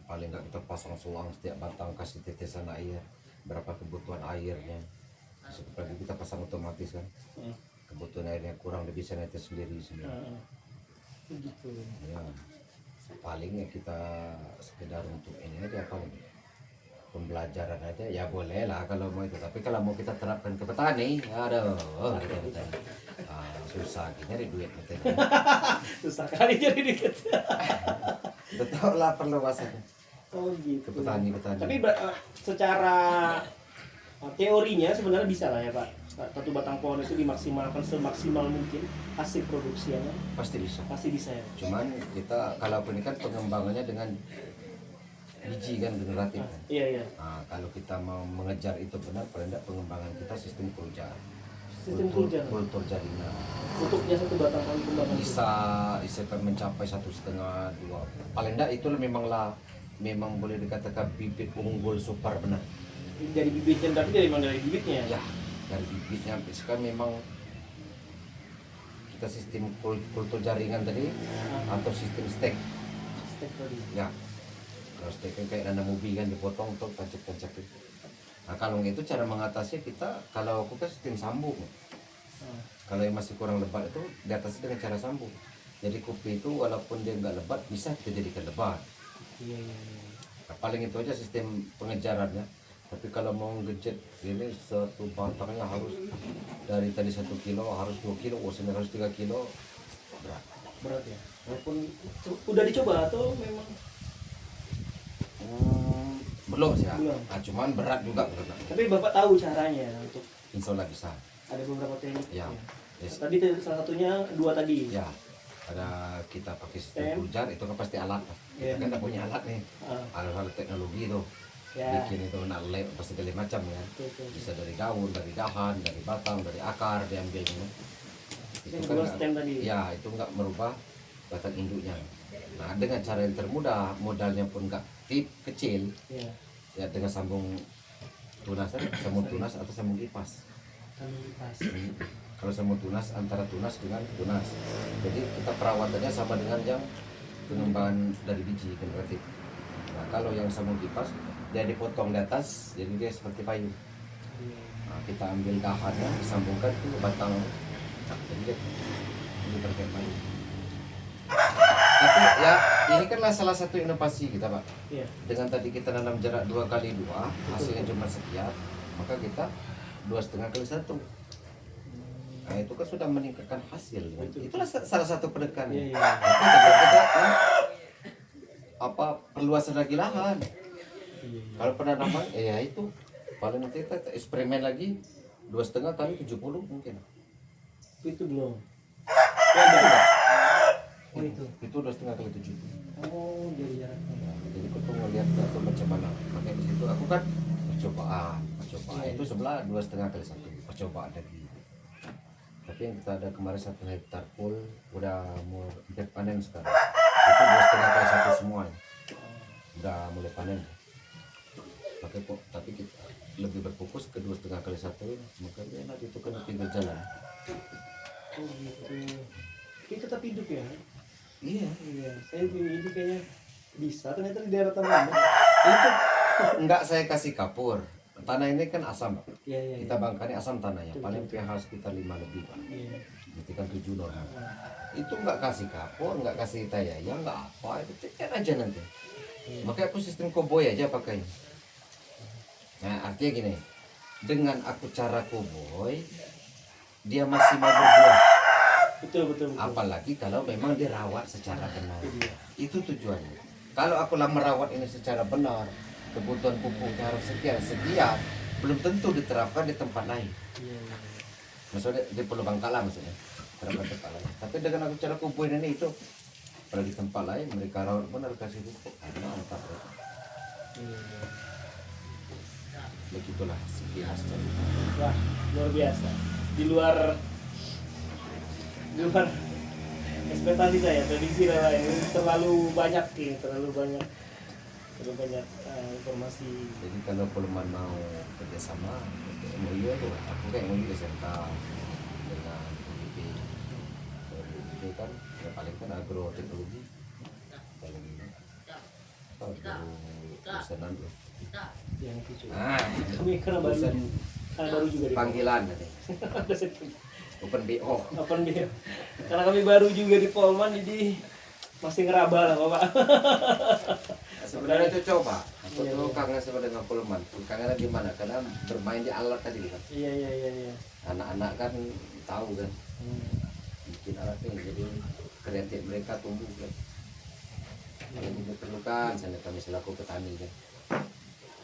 paling nggak kita pasang selang setiap batang, kasih tetesan air, berapa kebutuhan airnya. Seperti kita pasang otomatis kan, Hmm. kebutuhan airnya kurang, dia bisa netes sendiri. Nah, gitu. Ya, palingnya kita sekedar untuk ini aja paling pembelajaran aja ya boleh lah kalau mau itu, tapi kalau mau kita terapkan ke petani aduh petani. Susah nyari duit petani. Susah kali jadi dikit. Betul lah perluasannya Oh gitu. ke petani. Tapi secara teorinya sebenarnya bisa lah ya Pak. Satu batang pohon itu dimaksimalkan semaksimal mungkin hasil produksinya. Pasti bisa, Pasti bisa ya. cuman kita kalau ini kan pengembangannya dengan biji kan generatif kan. Iya iya. Nah, kalau kita mau mengejar itu benar, paling tidak pengembangan kita sistem kultur Sistem kultur. kultur jaringan Untuknya satu batang pohon kembangan bisa kan mencapai 1,5 2, paling tidak itu memang boleh dikatakan bibit unggul super benar. dari bibitnya, berarti dari bibitnya. Ya, dari bibitnya kan memang kita sistem kultur jaringan tadi atau sistem stek. Stek tadi. Ya, kalau stek kan kayak nanam ubi kan dipotong untuk tancap-tancap itu. Nah kalau itu cara mengatasi kita, kalau aku kan sistem sambung. Ah, Kalau yang masih kurang lebat itu diatasi dengan cara sambung. Jadi kopi itu walaupun dia nggak lebat bisa kita jadikan lebat. iya iya. Iya. Nah, paling itu aja sistem pengejarannya. Tapi kalau mau ngejet ini satu batangnya harus dari tadi 1 kilo harus 2 kilo, sini harus 3 kilo, berat. Berat ya. Walaupun udah dicoba atau memang Belum sih ya. Belum. Nah, cuman berat juga berat. tapi Bapak tahu caranya untuk Insya Allah bisa. ada beberapa teknik. Ya. Yes. Tadi salah satunya 2 tadi. Ya, ada kita pakai Stem. sistem hujan itu kan pasti alat. Iya. Kita kan nggak punya alat nih, Ah, alat teknologi itu. ya. Bikin itu nak lem pasti dari macam ya. Betul. Bisa dari daun, dari dahan, dari batang, dari akar diambilnya. Itu Yang kan kedua nggak- stem tadi. ya itu nggak merubah batang induknya. Nah dengan cara yang termudah, modalnya pun nggak kecil, Ya. ya dengan sambung tunas, sambung tunas atau sambung kipas. Kan pas. Kalau sambung tunas antara tunas dengan tunas. Jadi kita perawatannya sama dengan yang pengembangan dari biji generatif. Nah kalau yang sambung kipas dia dipotong di atas, jadi dia seperti payung. Nah, kita ambil dahannya disambungkan ke batang, jadi dia ini terkait payung. Tapi ya ini kanlah salah satu inovasi kita Pak. Iya. Dengan tadi kita nanam jarak 2x2, hasilnya cuma sekian, maka kita 2,5x1. Nah itu kan sudah meningkatkan hasil. Betul. Itulah salah satu penekanan. Iya, iya. Tapi tetap kita perluasan lagi lahan. Iya. Kalau penanaman, ya itu paling nanti kita eksperimen lagi 2,5x70 mungkin. Itu belum. Ya, ada. Oh itu. Itu 2,5x70. Oh, jadi jaraknya. Jadi aku tuh ngeliat itu macam mana. Makanya di situ aku kan percobaan. Iya. Itu sebelah 2,5x1 percobaan lagi. Tapi yang kita ada kemarin 1 hektar full udah mau hampir panen sekarang. Itu 2,5x1 semua. Udah mulai panen. Tapi kita lebih berfokus ke 2,5x1, makanya enak itu kan pinggir jalan. Oh gitu. Ini tetap hidup ya. Iya. Iya, saya ini kayaknya bisa ternyata di daerah Taman. Itu enggak saya kasih kapur. Tanah ini kan asam, Pak. Iya, iya. Kita bangkanya asam tanahnya, paling pH sekitar 5 lebih, Pak. Iya. Berarti kan 7 normal. Itu enggak kasih kapur, enggak kasih tayaya, enggak apa, itu cecer aja nanti. Makanya aku sistem koboi aja pakai. Nah, artinya gini, dengan aku cara koboi, dia masih mau berbuah. Betul, betul, betul. Apalagi kalau memang dirawat secara benar. Iya. Itu tujuannya. Kalau aku lah merawat ini secara benar, kebutuhan pupuknya harus sekian, belum tentu diterapkan di tempat lain. Iya, iya. Maksudnya di Pulau Bangkalan maksudnya, terapkan tempat lain. Tapi dengan aku cara kumpulin ini itu, pada di tempat lain mereka rawat benar kasih pupuk, mantap. Iya, iya. Begitulah sekilas cerita. Wah, luar biasa. Di luar ekspektasi saya, prediksi saya ini terlalu banyak informasi. Jadi kalau Pulman mau kerjasama, MOU itu, aku kayak MOU SMK dengan UIP. UIP kan, ya paling kan agroteknologi, paling dosenan tuh. Yang itu. Nah, Kami karena baru juga di panggilan tadi, open BO. Open BO. Karena kami baru juga di Polman, jadi masih ngeraba lah Bapak. Sebenarnya cocok Pak. Aku Iya, tuh iya. kangen sama dengan Pulman. Kangennya gimana? Karena bermain di alat tadi kan. Iya, iya, iya. Anak-anak kan tahu kan, Hmm. bikin alatnya jadi kreatif mereka tumbuh kan. Yang diperlukan, misalnya kami selaku petani kan.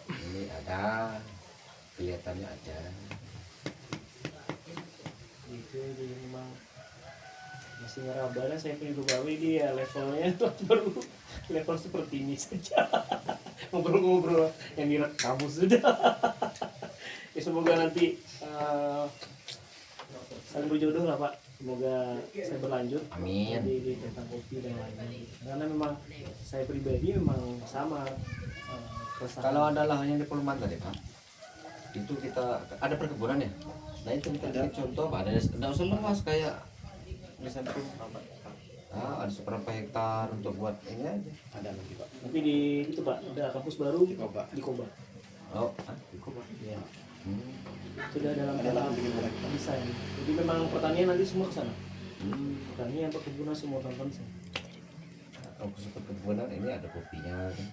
Ini ada, kelihatannya ada. Gitu, jadi memang masih ngeraba. Nah, saya punya pegawai dia levelnya baru level seperti ini saja. Ngobrol-ngobrol yang direkam sudah. Ya semoga nanti saling berjodoh lah Pak. Semoga saya berlanjut Amin. di tentang kopi dan lain-lain. Karena memang saya pribadi memang sama keresahan. Kalau ada lahannya di Pulman tadi Pak, itu kita ada perkebunan ya. Nah itu kita kasih contoh Pak, ada usah luas kayak di samping ada seberapa hektar untuk buat ini aja. Ada nanti Pak. Nanti di itu Pak, ada kampus baru Di Koba. di Koba. Oh, cukup Pak. Ya. Hmm. Sudah dalam Ada lahan bikin mulai. desain. Jadi memang pertanian nanti semua ke sana. Hmm. Pertanian, perkebunan semua tonton sana. Kalau seperti perkebunan ini ada kopinya kan.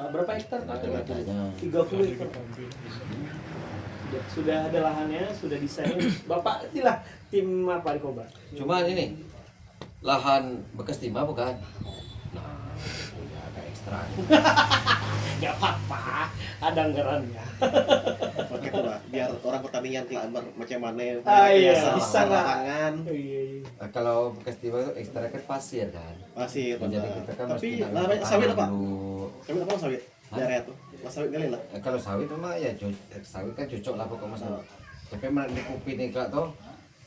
Berapa hektar? Ada ladanya. 30 hektar. Sudah ada lahannya, sudah desain. Bapak inilah tim apa di Koba? Cuman ini lahan bekas timah bukan? Nah, ya agak ekstra. Gak apa-apa, ada anggarannya. Pakai itu lah, biar orang pertanian tinggal macam mana. Iya, asal bisa nggak? lapangan. Iya. Nah, kalau bekas timah itu ekstra kan pasir kan. Pasir. Jadi benar. kita kan Tapi mesti namanya nanam sawit apa? dulu. Sawit apa sawit? Hah? Daerah itu. Mas sawit kali lah. Kalau sawit memang ya sawit kan cocok lah pokoknya mas. Oh. Tapi mana di kopi nih kak tuh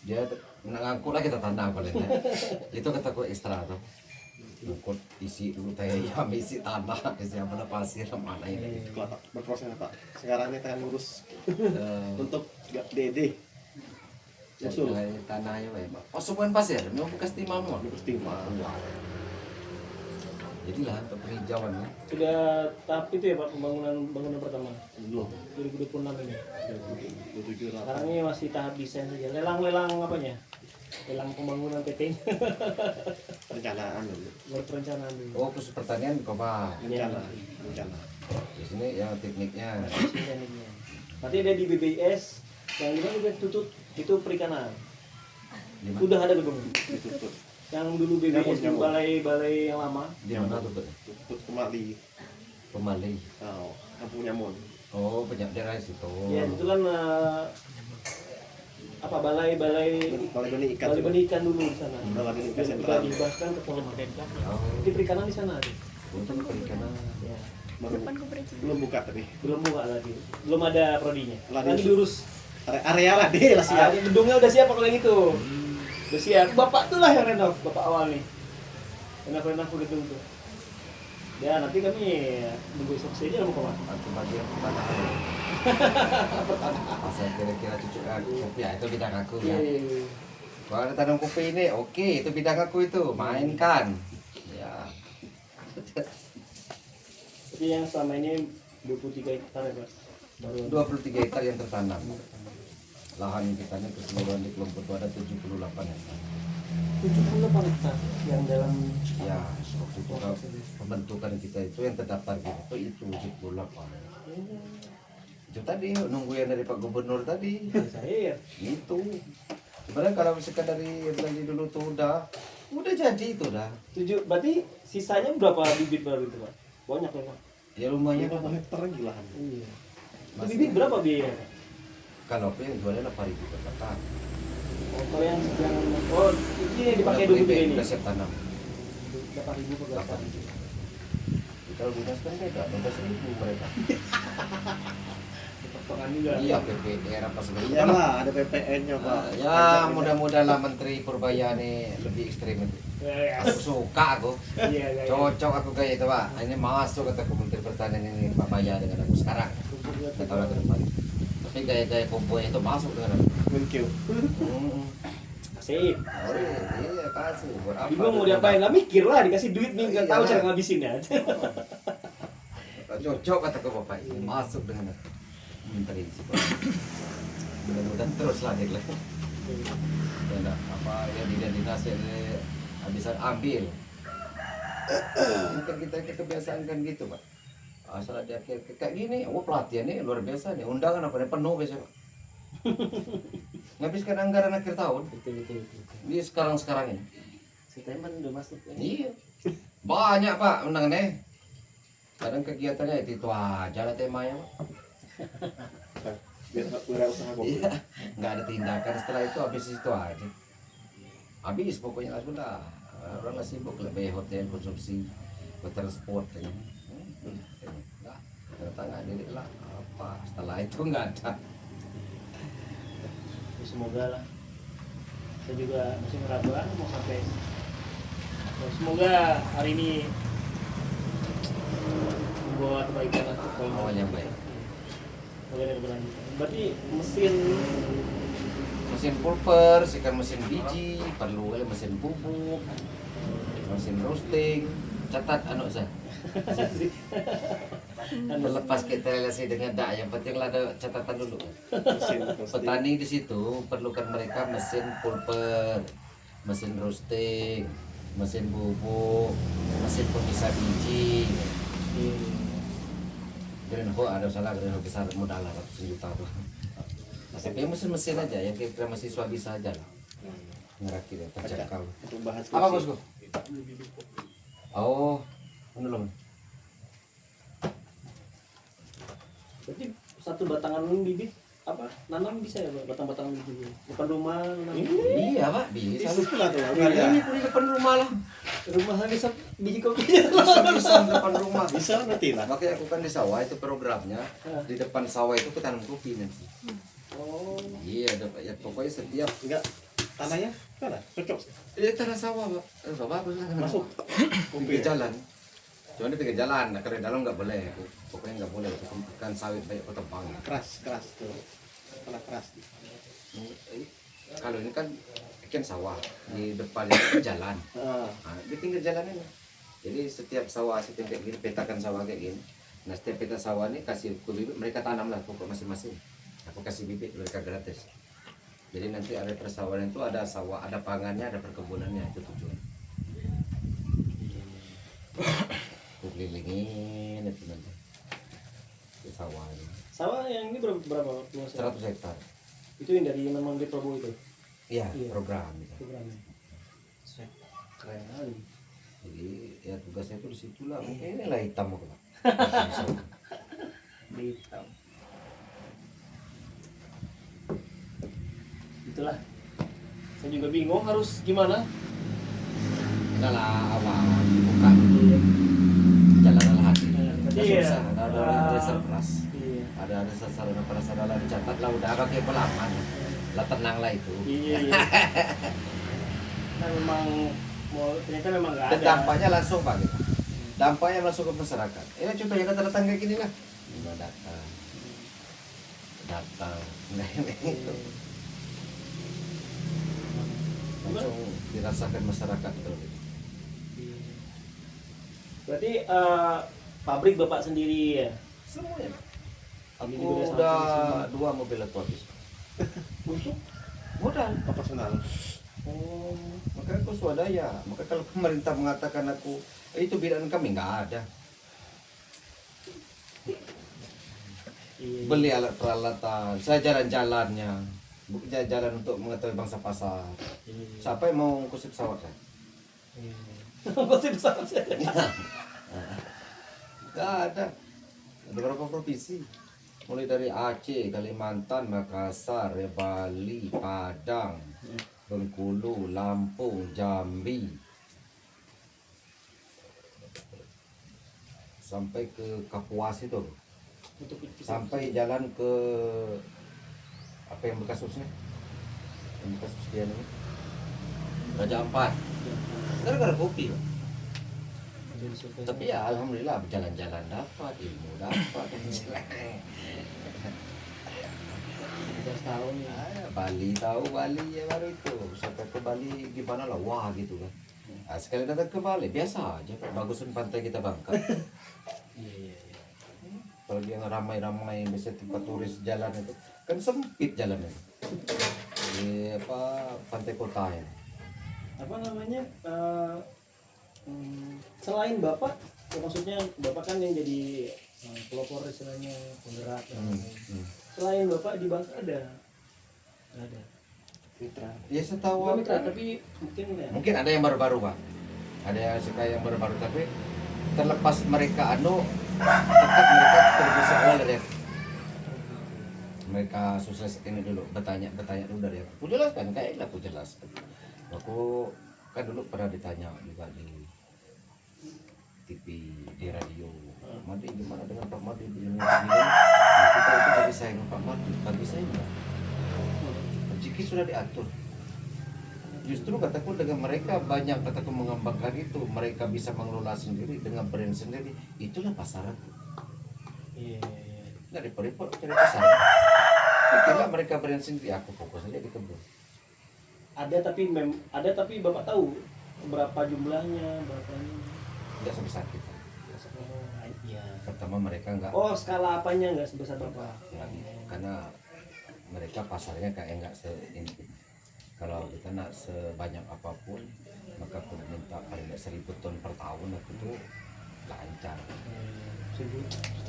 dia ngangkut lah kita tanah paling ya. Itu kataku ekstra tuh. Ngangkut isi dulu tayam, isi tanah, isi apa pasir mana ini. Kalau tak berproses Pak. Sekarang ini tengah ngurus Eh, untuk DD. Usul. Dari tanahnya Pak. Oh semua pasir, memang bekas timah memang. Ngurus timah. Jadilah untuk penghijauan ya. Sudah tahap itu ya Pak, bangunan pertama Belum. 2026 ini. 27 lah. Sekarang ini masih tahap desain saja. Lelang-lelang apanya? Lelang pembangunan PT-nya. Rencanaan dulu. Buat perencanaan dulu. Oh khusus pertanian di Koba. Rencana. Rencana. Di sini yang tekniknya. Tekniknya. Nanti ada di BBS yang dimana juga tutut itu perikanan. Di mana? Sudah ada gedung. Ditutup. Yang dulu BBS di Nyambung. balai yang lama. Di mana tuh? Tutup kembali. Pemali. Oh, kampung Nyamun. Oh banyak daerah situ. Ya itu kan apa balai Balai benih ikan. benih ikan dulu di sana. Balai benih ikan Dan sentral. kita dibahaskan ke Polman. Oh, Jadi perikanan di sana ada. untuk perikanan. Ya. Baru Depan koperasi. belum buka tapi. Belum buka lagi. Belum ada prodinya. Lagi. Lagi diurus. Area lah deh lah siap. Gedungnya udah siap kalau yang itu. Udah siap. Bapak tuh lah yang renov, bapak awal nih. Renov gedung tuh. Ya nanti kami nunggu instruksi aja mau kemana. Aku bagian pertama. Pasal kira-kira cucuk kopi ya itu bidang aku Iya, ya. iya, iya. Kalau ada tanam kopi ini, oke itu bidang aku itu mainkan. Ya Jadi yang selama ini 23 hektar ya Pak? Baru 23 hektar yang tertanam. Lahan kita ini keseluruhan di kelompok itu ada 78 hektar. 78 hektar yang dalam Ya, waktu itu pembentukan kita itu yang terdaftar gitu itu 78. Itu tadi nunggu yang dari Pak Gubernur tadi. saya. Itu. Sebenarnya kalau misalkan dari tadi dulu tuh udah jadi itu dah. 7 berarti sisanya berapa bibit baru itu Pak? Banyak ya Pak? Ya rumahnya Berapa kan. hektar lagi lahan? Iya. Itu Masih- bibit berapa biayanya Pak? Kalau apa yang jualnya 8.000 per batang. Oh, kalau yang ini yang dipakai 23 ini. Udah siap tanam. 8.000 per batang. 8.000. Kalau dinas kan beda, 12.000 mereka. Potongan juga. Iya PPR apa segala Iya lah, ada PPN-nya Pak. Ya mudah-mudahan lah Menteri Purbaya nih lebih ekstrim itu. Ya, Aku suka aku. iya. Cocok aku kayak itu Pak. Ini masuk kata Menteri Pertanian ini Pak Baya dengan aku sekarang. Kita tahu ke depan. Tapi gaya-gaya komponya itu masuk dengan aku. Thank you. Asik. Oh iya kasih. Buat apa? Bingung mau diapain lah, mikir lah, dikasih duit nih, nggak tahu Iyalah. cara ngabisinnya. Cocok kata ke Bapak ini masuk dengan aku. Menteri sih Pak. Mudah-mudahan terus lah dia lah. Ya enggak, apa ya dinas ini bisa ambil. Mungkin kita kebiasaan kan gitu Pak. Asal ada kayak gini, pelatihan ini luar biasa nih. Undangan apa nih penuh biasa Pak. Ngabiskan anggaran akhir tahun Betul. di sekarang ini. September udah masuk. Iya. Banyak Pak undangannya. Kadang kegiatannya itu aja lah temanya Pak. Biar nggak usaha kopi. Iya. Nggak ada tindakan setelah itu habis itu aja. Habis pokoknya lah sudah. Orang nggak sibuk lebih hotel konsumsi, transport ya. Nah, ternyata nggak ada lah apa. Setelah itu nggak ada. Ya, semoga lah. Saya juga masih meragukan mau sampai. Ya, semoga hari ini membawa kebaikan lah. Awal yang baik. Semoga ada keberlanjutan. Berarti Mesin pulper, sekarang mesin biji, perlu kali mesin bubuk, mesin roasting. Catat anu saya. Terlepas kita relasi dengan dak, yang penting lah ada catatan dulu. Mesin pasti. Petani di situ perlukan mereka mesin pulper, mesin roasting, mesin bubuk, mesin pemisah biji. Greenhouse ada salah, greenhouse besar modal lah ratusan juta tuh. Tapi mesin-mesin aja yang kira-kira mahasiswa bisa aja lah. Ngerakit ya, terjangkau. Untuk bahas Apa kursi. bosku? Oh, belum. berarti satu batangan bibit apa nanam bisa ya Pak? Batang-batang bibit depan rumah nanam. Iya pak, bisa. Bisa lah tuh. Ini di depan rumah lah. Rumah bisa biji kopi. Bisa di depan rumah. Bisa nanti lah. Makanya aku kan di sawah itu programnya di depan sawah itu tanam kopi nanti. Oh. Iya, ya pokoknya setiap Enggak tanahnya mana? Cocok. tanah sawah pak, bagus lah. Masuk. Pinggir jalan. Cuma di pinggir jalan, nah, kalau di dalam nggak boleh. Pokoknya nggak boleh. Kan sawit banyak petempang. Keras tuh. Tanah keras. Kalau ini kan sawah di depan itu jalan. Ah, Nah, di pinggir jalan ini. Jadi setiap sawah setiap kayak gini, petakan sawah kayak gini. Nah setiap peta sawah ini kasih ke bibit, mereka tanam lah pokok masing-masing. Aku kasih bibit mereka gratis. Jadi nanti ada persawahan itu ada sawah, ada pangannya, ada perkebunannya itu tujuan. Aku kelilingin itu nanti di sawah ini. Sawah yang ini berapa luasnya? 100 hektar. Itu yang dari memang di Prabowo itu. Iya, Iya. program. Gitu. Programnya. Keren kali. Jadi ya tugasnya itu di situ lah. Mungkin inilah hitam aku Pak. Di hitam. Itulah. Saya juga bingung harus gimana. Udah lah awal buka jalan hati. Berarti Udah ya, susah, ada dasar keras. Iya. Ada sarana prasarana dicatat lah udah pakai pelaman lah tenang lah itu. Iya. Kan memang mau ternyata memang nggak Dan ada. dampaknya langsung pak gitu. Dampaknya langsung ke masyarakat. Ini contohnya kata datang kayak gini lah. Nggak datang nah ini itu langsung dirasakan masyarakat tuh. Berarti pabrik bapak sendiri ya? Semuanya. Aku Ini juga udah sampai 2 mobil itu habis. Untuk? Modal. Operasional. Oh, Maka aku swadaya. Maka kalau pemerintah mengatakan aku itu bidang kami nggak ada. iya. Beli alat peralatan, saya jalan-jalannya, bukan jalan untuk mengetahui bangsa pasar. Iya. Siapa yang mau ngusip pesawat saya? Iya. Masih besar saya. Nggak ada. Ada berapa provinsi? Mulai dari Aceh, Kalimantan, Makassar, ya, Bali, Padang, Bengkulu, Lampung, Jambi, sampai ke Kapuas itu, Untuk sampai jalan ke apa yang bekas susnya, yang bekas sekian ini, Raja Ampat, gara-gara kopi. Pak. Tapi ya alhamdulillah jalan-jalan dapat, ilmu dapat. 13 tahun ya. Bali tahu Bali ya baru itu. Sampai ke Bali gimana lah, wah gitu kan. Nah, sekali datang ke Bali biasa aja, bagusin pantai kita Bangka. Iya. Kalau yang ramai-ramai biasa tempat turis jalan itu kan sempit jalannya. Di apa pantai kota ya. Apa namanya? Selain bapak, ya maksudnya bapak kan yang jadi pelopor istilahnya penggerak. Selain bapak di Bangka ada? Nggak ada. Mitra. Ya setahu Bukan mitra, aku, tapi mungkin ya. mungkin ada yang baru-baru Pak. Ada yang suka yang baru-baru tapi terlepas mereka tetap mereka terbiasa awal dari aku. Mereka sukses ini dulu bertanya dulu dari aku jelaskan kayaknya aku jelaskan. Aku kan dulu pernah ditanya juga di TV, di radio, Madi gimana dengan Pak Madi di ini nah, kita itu dari saya dengan Pak Madi bagi saya enggak. Rezeki sudah diatur. Justru kataku dengan mereka banyak kataku mengembangkan itu, mereka bisa mengelola sendiri dengan brand sendiri, itulah pasaran. Iya. Nggak repot-repot cari pasar. Itulah mereka brand sendiri, aku fokus aja di kebun. Ada tapi bapak tahu berapa jumlahnya, berapanya? Nggak sebesar kita. Oh, iya. Pertama mereka nggak Oh, skala apanya nggak sebesar bapak? karena mereka pasarnya kayak nggak ini. Kalau kita nak sebanyak apapun maka aku minta paling nggak 1.000 ton per tahun aku tuh lancar.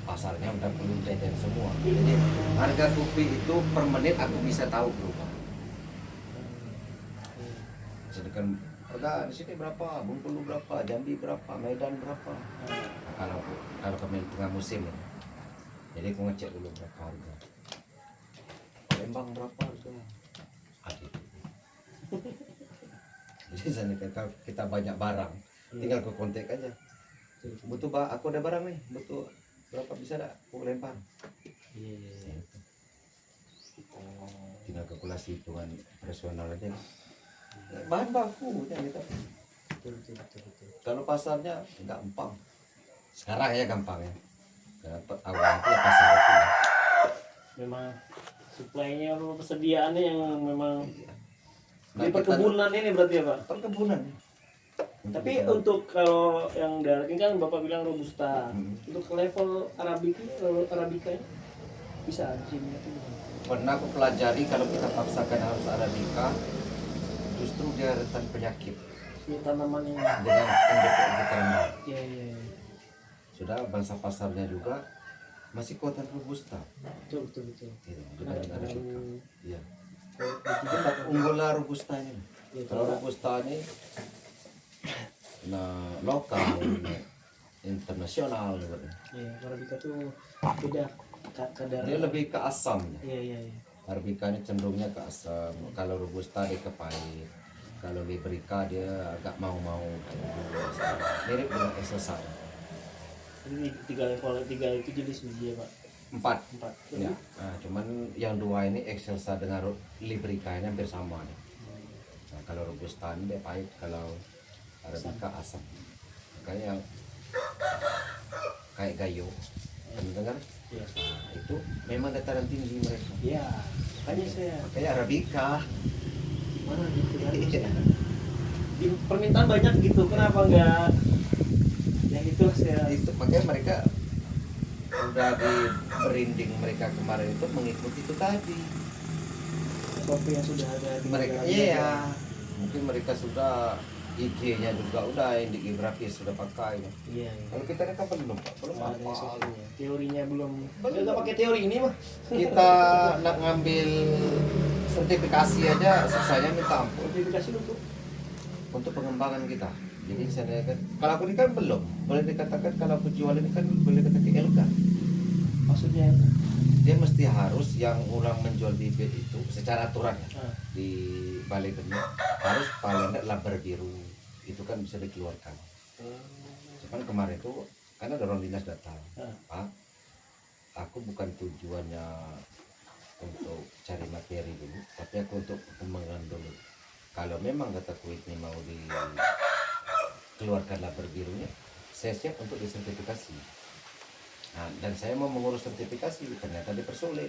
Pasarnya udah perlu jajan semua. Jadi harga kopi itu per menit aku bisa tahu berubah. Sedangkan harga di sini berapa, Bengkulu berapa, Jambi berapa, Medan berapa. Nah, kalau kami tengah musim ya. Jadi aku ngecek dulu berapa harga. Palembang berapa harga? Adik. Jadi sana kita banyak barang, tinggal ke kontak aja. Butuh aku ada barang nih, butuh berapa bisa dah? Aku lempar. Iya. Tinggal kalkulasi hitungan operasional aja. Bahan baku ya gitu. Betul. Kalau pasarnya gampang. Sekarang ya gampang ya. Dapat awal itu ya pasar itu. Ya. Memang suplainya atau persediaannya yang memang Nah, di perkebunan ini berarti ya Pak? perkebunan. Tapi untuk kalau yang darat ini kan Bapak bilang robusta. Hmm. Untuk level arabica bisa di sini atau bukan? Pernah aku pelajari kalau kita paksakan harus arabica, justru dia rentan penyakit Si tanaman yang dengan NDP kita rendah. iya. Sudah bangsa pasarnya juga masih kuatan robusta. Betul. Gitu, Nah, dengan arabica. Iya. kalau Unggullah robustanya. Ya, Kalau robusta ini nah lokal, internasional gitu. ya, arabica tuh beda kadar. Dia lebih ke asam. Iya. Arabica ini cenderungnya ke asam. Kalau robusta dia ke pahit. Kalau liberica dia agak mau-mau. Mirip dengan excelsa. Ini tiga itu jenis biji ya Pak. 4. Ya. Nah, cuman yang 2 ini excelsa dengan liberica ini hampir sama nih. Nah, kalau robusta ini dia pahit, kalau arabica asam. Makanya yang kayak gayo. Kamu dengar? Iya. Nah, itu memang dataran tinggi mereka. Iya. Makanya saya Kayak arabica. mana gitu kan. Di permintaan banyak gitu. Kenapa enggak yang itulah saya. Itu makanya mereka udah di berinding mereka kemarin itu mengikuti itu tadi. SOP yang sudah ada di Mereka dalam iya, mungkin mereka sudah IG-nya juga udah indik grafis sudah pakai. Iya. Kalau kita kan belum, Pak. Belum Nggak ada apa. SOP-nya. Teorinya belum. Nggak pakai teori ini mah. Kita nak ngambil sertifikasi aja susahnya minta ampun Sertifikasi untuk pengembangan kita. Jadi saya kan, kalau aku ini kan belum, boleh dikatakan kalau aku jual ini kan boleh dikatakan LK. maksudnya. Dia mesti harus yang orang menjual bibit itu secara aturan ya, Ah. di balai benih harus paling enggak laber biru itu kan bisa dikeluarkan. Cuman kemarin itu kan ada orang dinas datang, Pak, aku bukan tujuannya untuk cari materi dulu, tapi aku untuk perkembangan dulu. Kalau memang kataku ini mau dikeluarkan laber birunya, saya siap untuk disertifikasi. Nah, dan saya mau mengurus sertifikasi, ternyata dipersulit.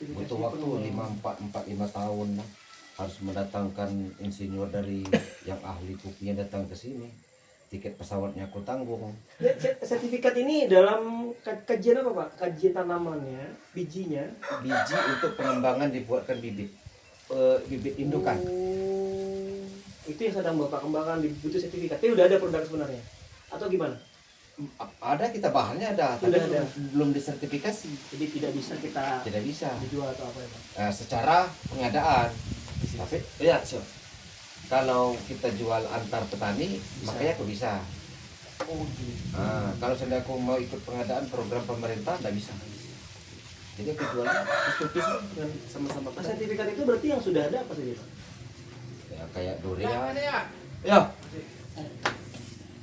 Butuh waktu 5 tahun lah. Harus mendatangkan insinyur dari yang ahli kopinya datang ke sini. Tiket pesawatnya aku tanggung. Ya, sertifikat ini dalam kajian apa Pak? Kajian tanamannya, bijinya. Biji untuk pengembangan dibuatkan bibit. Bibit indukan. Oh, itu yang sedang Bapak kembangkan butuh sertifikat. Tapi udah ada produk sebenarnya. Atau gimana? Ada kita bahannya ada, tapi Sudah ada. belum disertifikasi. Jadi tidak bisa kita Tidak bisa. dijual atau apa ya Pak? Secara pengadaan. Tapi ya, kalau kita jual antar petani, makanya aku bisa. Oh gitu. Nah, kalau saya aku mau ikut pengadaan program pemerintah, tidak bisa. Jadi aku jual terus dengan sama-sama Nah, petani. sertifikat itu berarti yang sudah ada apa saja Pak? Ya, kayak durian. Ya,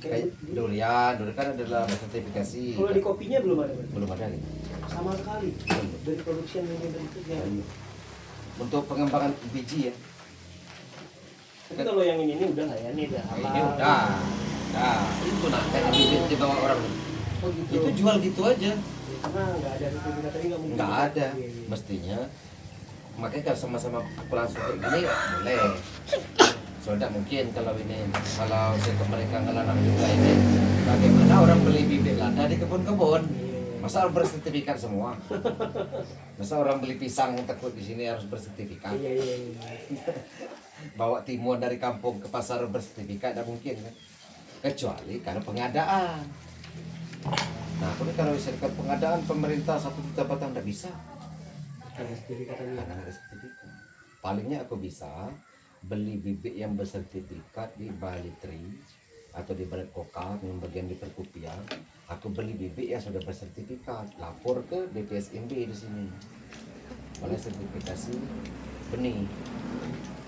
kayak durian kan adalah sertifikasi. Kalau di kopinya belum ada Pak? Belum ada nih. Sama sekali. Belum. Dari produksi yang itu ya. Untuk pengembangan biji ya. Tapi kalau yang ini udah lah ya, ini udah halal. Ini udah. Nah, itu nah kayak bibit dibawa orang. Oh gitu. Itu jual gitu aja. Karena nggak ada sertifikat tadi nggak mungkin. Nggak ada, Iya, iya. mestinya. Makanya kalau sama-sama aku langsung kayak gini boleh. Soalnya mungkin kalau saya ke mereka ngelarang juga ini, bagaimana orang beli bibit lada di kebun-kebun? Masa orang bersertifikat semua? Masa orang beli pisang takut di sini harus bersertifikat? Iya, iya, iya. Bawa timun dari kampung ke pasar bersertifikat tidak mungkin kan? Kecuali kalau pengadaan. Nah, aku ini kalau misalkan pengadaan pemerintah 1 juta batang tidak bisa. Ada sertifikat tadi. Karena nggak ada sertifikat. Palingnya aku bisa beli bibit yang bersertifikat di Bali Tree atau di Balet Kokak yang bagian di perkupian. Aku beli bibit yang sudah bersertifikat, lapor ke BPSMB di sini. Oleh sertifikasi benih,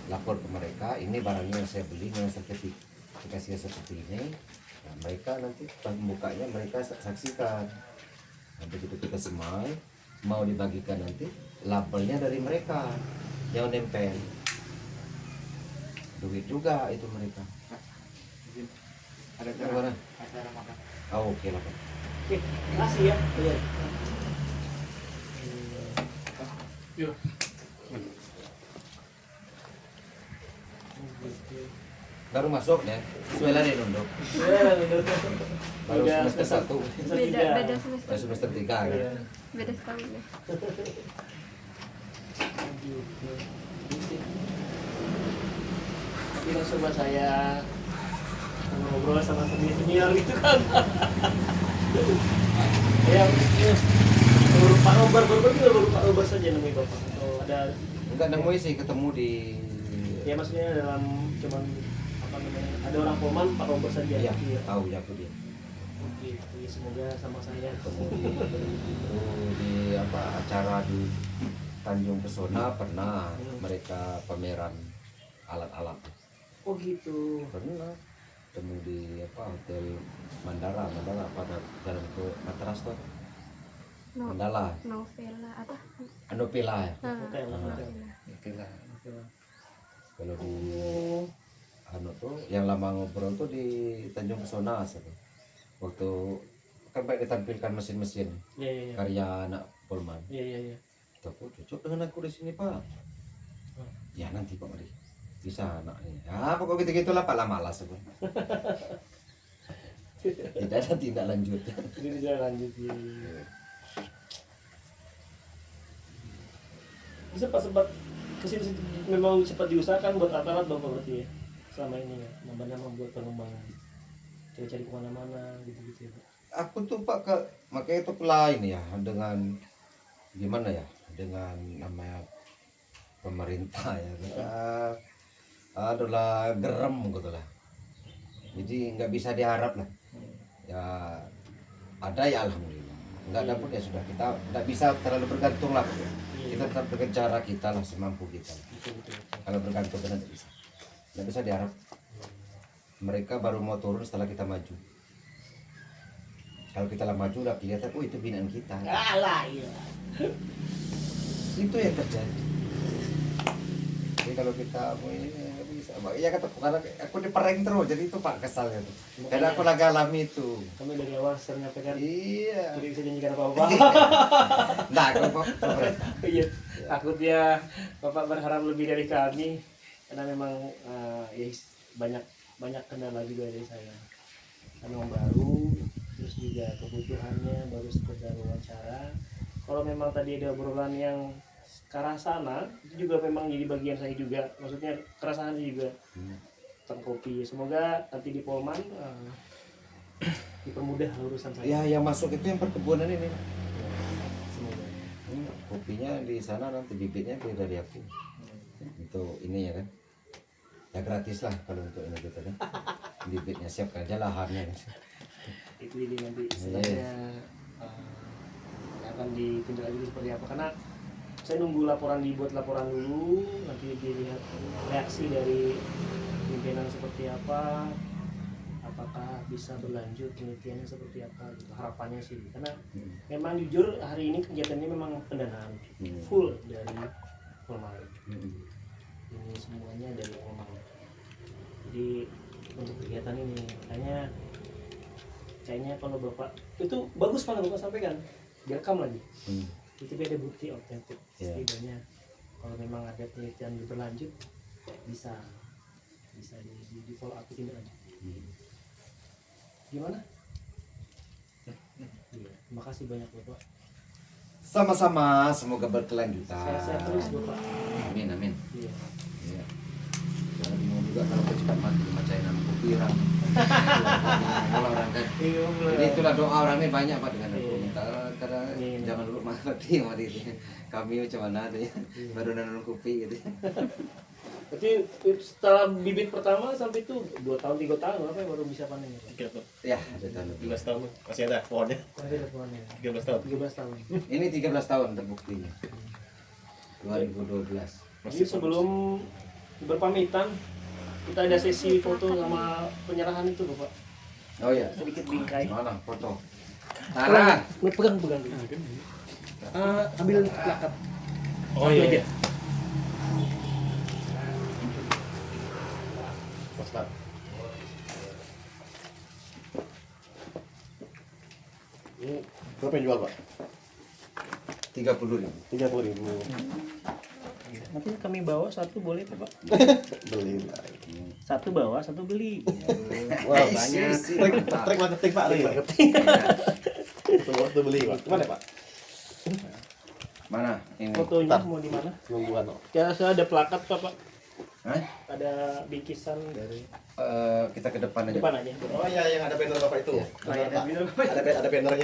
lapor ke mereka. Ini barangnya yang saya beli dengan sertifikasinya seperti ini. Nah, mereka nanti pas membukanya mereka saksikan. Nah, begitu kita semai mau dibagikan nanti labelnya dari mereka yang nempel. Duit juga itu mereka. Ada Gimana? acara makan. Oh, oke lah Pak. Oke, kasih ya. Iya. Yuk. Baru masuk ya, suela deh nunduk. Baru Udah semester 1, Beda semester. baru semester 3 kan. Iya. Beda setahun ya. Tapi langsung coba saya ngobrol sama senior gitu kan. Ya, baru Pak Robar juga baru Pak Robar saja nemui Bapak atau ada Enggak nemui sih, ketemu di ya maksudnya dalam cuman apa namanya ada orang Poman Pak Robar saja. iya, Iya. tahu ya aku dia. Oke, ya, semoga sama saya. Ketemu di apa acara di Tanjung Pesona pernah mereka pameran alat-alat. Oh gitu. Pernah ketemu di apa hotel Mandala apa jalan ke Matras tuh. No, Mandala, novela apa? Anopila ya. Hotel, hotel. Oke lah. Kalau di anu tuh yang lama ngobrol tuh di Tanjung Pesona tuh. Waktu kan baik ditampilkan mesin-mesin Iya, iya, iya. karya anak Polman. Iya, iya, iya. Aku cocok dengan aku di sini Pak. Ya nanti Pak Mari bisa anak ini. Ya pokok gitu-gitulah Pak lah malas aku. Tidak ada tindak lanjut. Jadi tidak lanjut. Sempat kesini memang sempat diusahakan buat alat bapak berarti ya selama ini ya, membuat pengembangan, cari-cari kemana-mana gitu-gitu ya Pak. Aku tuh Pak makanya itu lain ya dengan gimana ya, dengan namanya pemerintah ya, kita adalah gerem gitu lah. Jadi nggak bisa diharap lah. Ya ada ya alhamdulillah. Nggak ada pun ya sudah, kita nggak bisa terlalu bergantung lah. Kita tetap bekerja cara kita lah semampu kita. Betul. Kalau bergantung kan nggak bisa. Nggak bisa diharap. Mereka baru mau turun setelah kita maju. Kalau kita lah maju udah kelihatan, oh itu binaan kita. Alah iya. Itu yang terjadi. Jadi kalau kita mau ini nggak bisa. Ya kata karena aku dipereng terus, jadi itu Pak kesalnya tuh. Karena aku lagi alami itu. Kami dari awal sering menyampaikan Iya. tidak bisa janjikan apa-apa. Nah, kalau Pak, Iya, takutnya bapak berharap lebih dari kami karena memang ya banyak kendala juga dari saya. Kami yang baru, terus juga kebutuhannya baru sekedar wawancara. Kalau memang tadi ada obrolan yang ke arah sana, itu juga memang jadi bagian saya juga. Maksudnya kerasahan juga tentang kopi. Semoga nanti di Polman dipermudah urusan saya. ya yang masuk itu yang perkebunan ini. Semoga. Kopinya di sana nanti bibitnya beli dari aku. Itu ini ya kan. Ya gratis lah kalau untuk ini gitu kan. Bibitnya siapkan aja lahannya. Itu jadi nanti setelahnya akan ditindak lagi seperti apa, karena saya nunggu dibuat laporan dulu, nanti dilihat reaksi dari pimpinan seperti apa, apakah bisa berlanjut penelitiannya seperti apa gitu. Harapannya sih, karena memang jujur hari ini kegiatannya memang pendanaan full dari Polman. Ini semuanya dari Polman. Jadi untuk kegiatan ini kayaknya kalau bapak itu bagus mana bapak sampaikan, direkam lagi. Itu ada bukti otentik. Setidaknya kalau memang ada penelitian berlanjut bisa di follow up tindak lanjut. Gimana? Iya, terima kasih banyak bapak. Sama-sama, semoga berkelanjutan. Saya terus bapak. Amin, amin. Iya. Iya. Jangan bingung juga kalau cepat mati macain nama kopi orang. Orang kan. Jadi itulah doa orang ini banyak Pak dengan aku. Karena jangan dulu mati itu. Kami macam mana tuh ya. Baru nanam kopi gitu. Berarti setelah bibit pertama sampai itu 2 tahun 3 tahun apa yang baru bisa panen ya Pak? 3 tahun. Ya, ada tahun lebih. 13 tahun masih ada pohonnya. Masih ada pohonnya. 13 tahun. 13 tahun. Ini 13 tahun terbuktinya. 2012. Jadi sebelum berpamitan kita ada sesi foto sama penyerahan itu Bapak. Oh ya. Sedikit bingkai. Mana foto? Tara. Pegang dulu. Ambil plakat. Oh Satu iya. aja. Mantap. Ini berapa yang jual Pak? 30.000. 30.000. Nanti kami bawa satu boleh Pak? Beli lagi. Satu bawa, satu beli. Wah, banyak. Trik marketing Pak. Trik marketing. Itu beli Pak. Mana Pak? Mana? Ini. Fotonya mau di mana? Nungguan kok. Ya, saya ada plakat Pak. Hah? Ada bingkisan dari Kita ke depan aja. depan aja. Oh iya yang ada banner Bapak itu. Nah, ya, ada Ada bannernya.